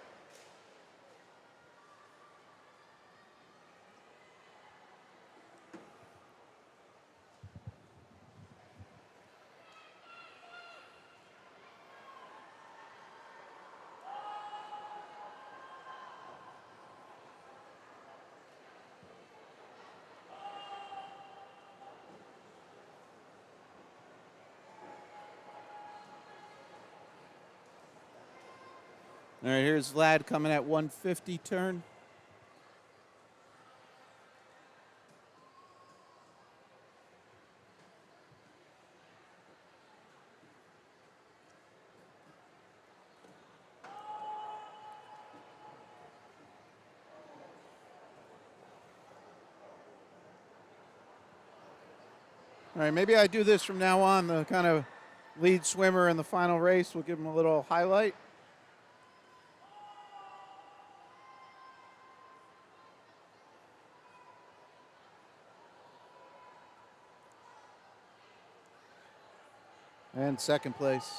All right, here's Vlad coming at 150 turn. All right, maybe I do this from now on. The kind of lead swimmer in the final race, we'll give him a little highlight. And second place.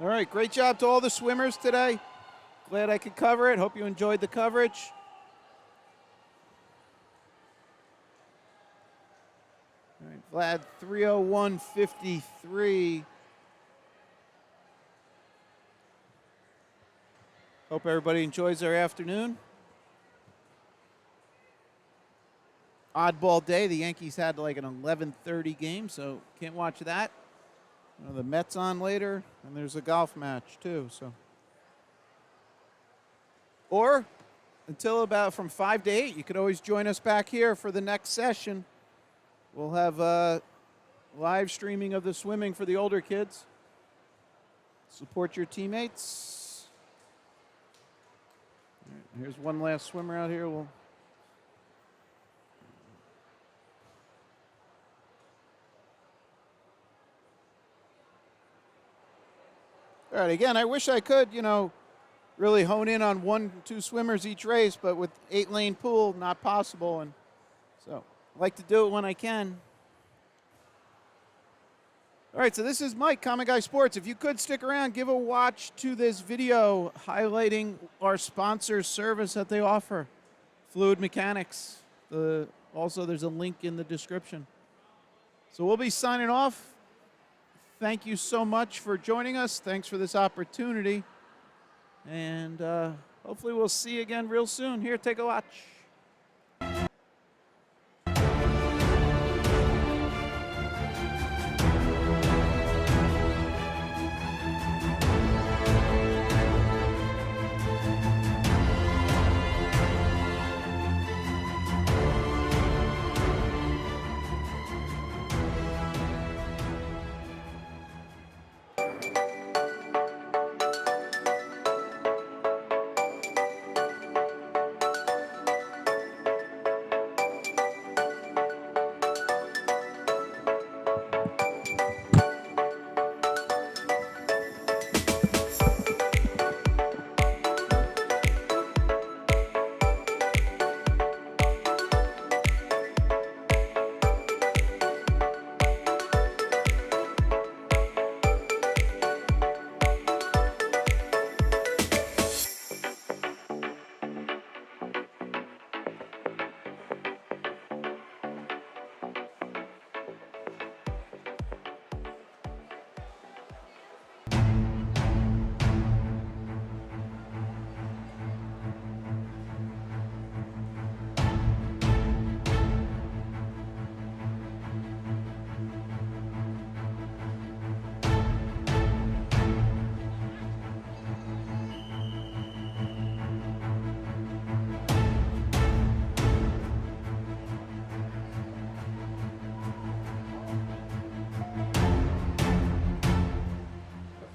All right, great job to all the swimmers today. Glad I could cover it. Hope you enjoyed the coverage. All right, Vlad 3:01:53. Hope everybody enjoys their afternoon. Oddball day. The Yankees had like an 11:30 game, so can't watch that. You know, the Mets on later, and there's a golf match too. So, or until about from 5 to 8, you could always join us back here for the next session. We'll have live streaming of the swimming for the older kids. Support your teammates. All right, here's one last swimmer out here. All right, again, I wish I could, really hone in on 1-2 swimmers each race, but with 8-lane pool, not possible. And so I like to do it when I can. All right, so this is Mike, Common Guy Sports. If you could stick around, give a watch to this video highlighting our sponsor service that they offer, Fluid Mechanics. Also, there's a link in the description. So we'll be signing off. Thank you so much for joining us. Thanks for this opportunity. And hopefully we'll see you again real soon. Here, take a watch.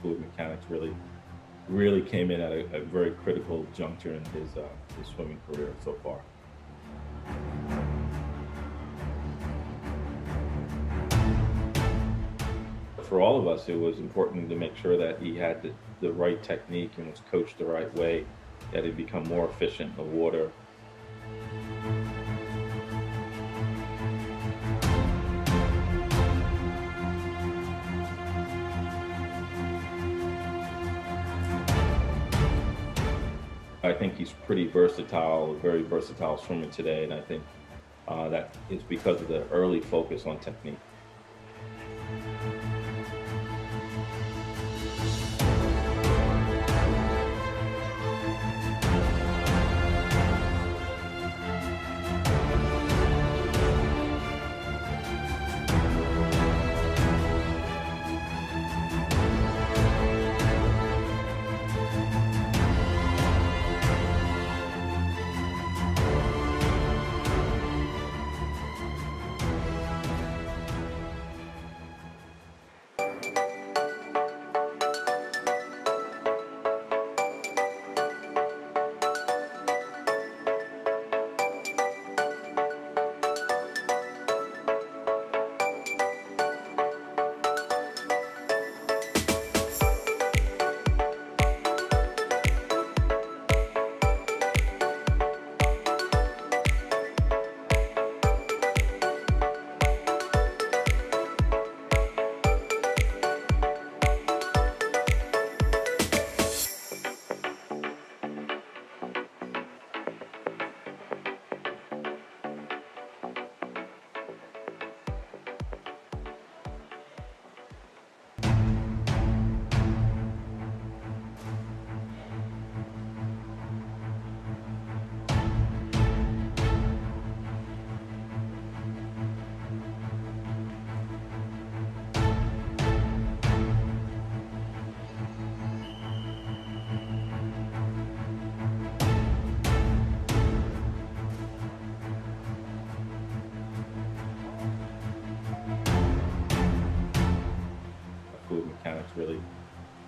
Fluid Mechanics really came in at a very critical juncture in his swimming career so far. For all of us, it was important to make sure that he had the right technique and was coached the right way, that he'd become more efficient in the water. I think he's pretty versatile, a very versatile swimmer today, and I think that is because of the early focus on technique.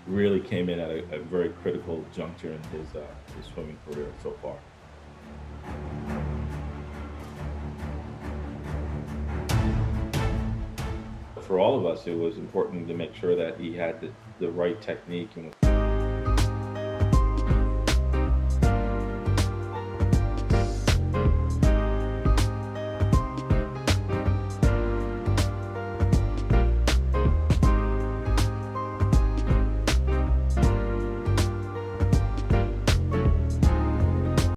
really came in at a very critical juncture in his swimming career so far. For all of us, it was important to make sure that he had the right technique and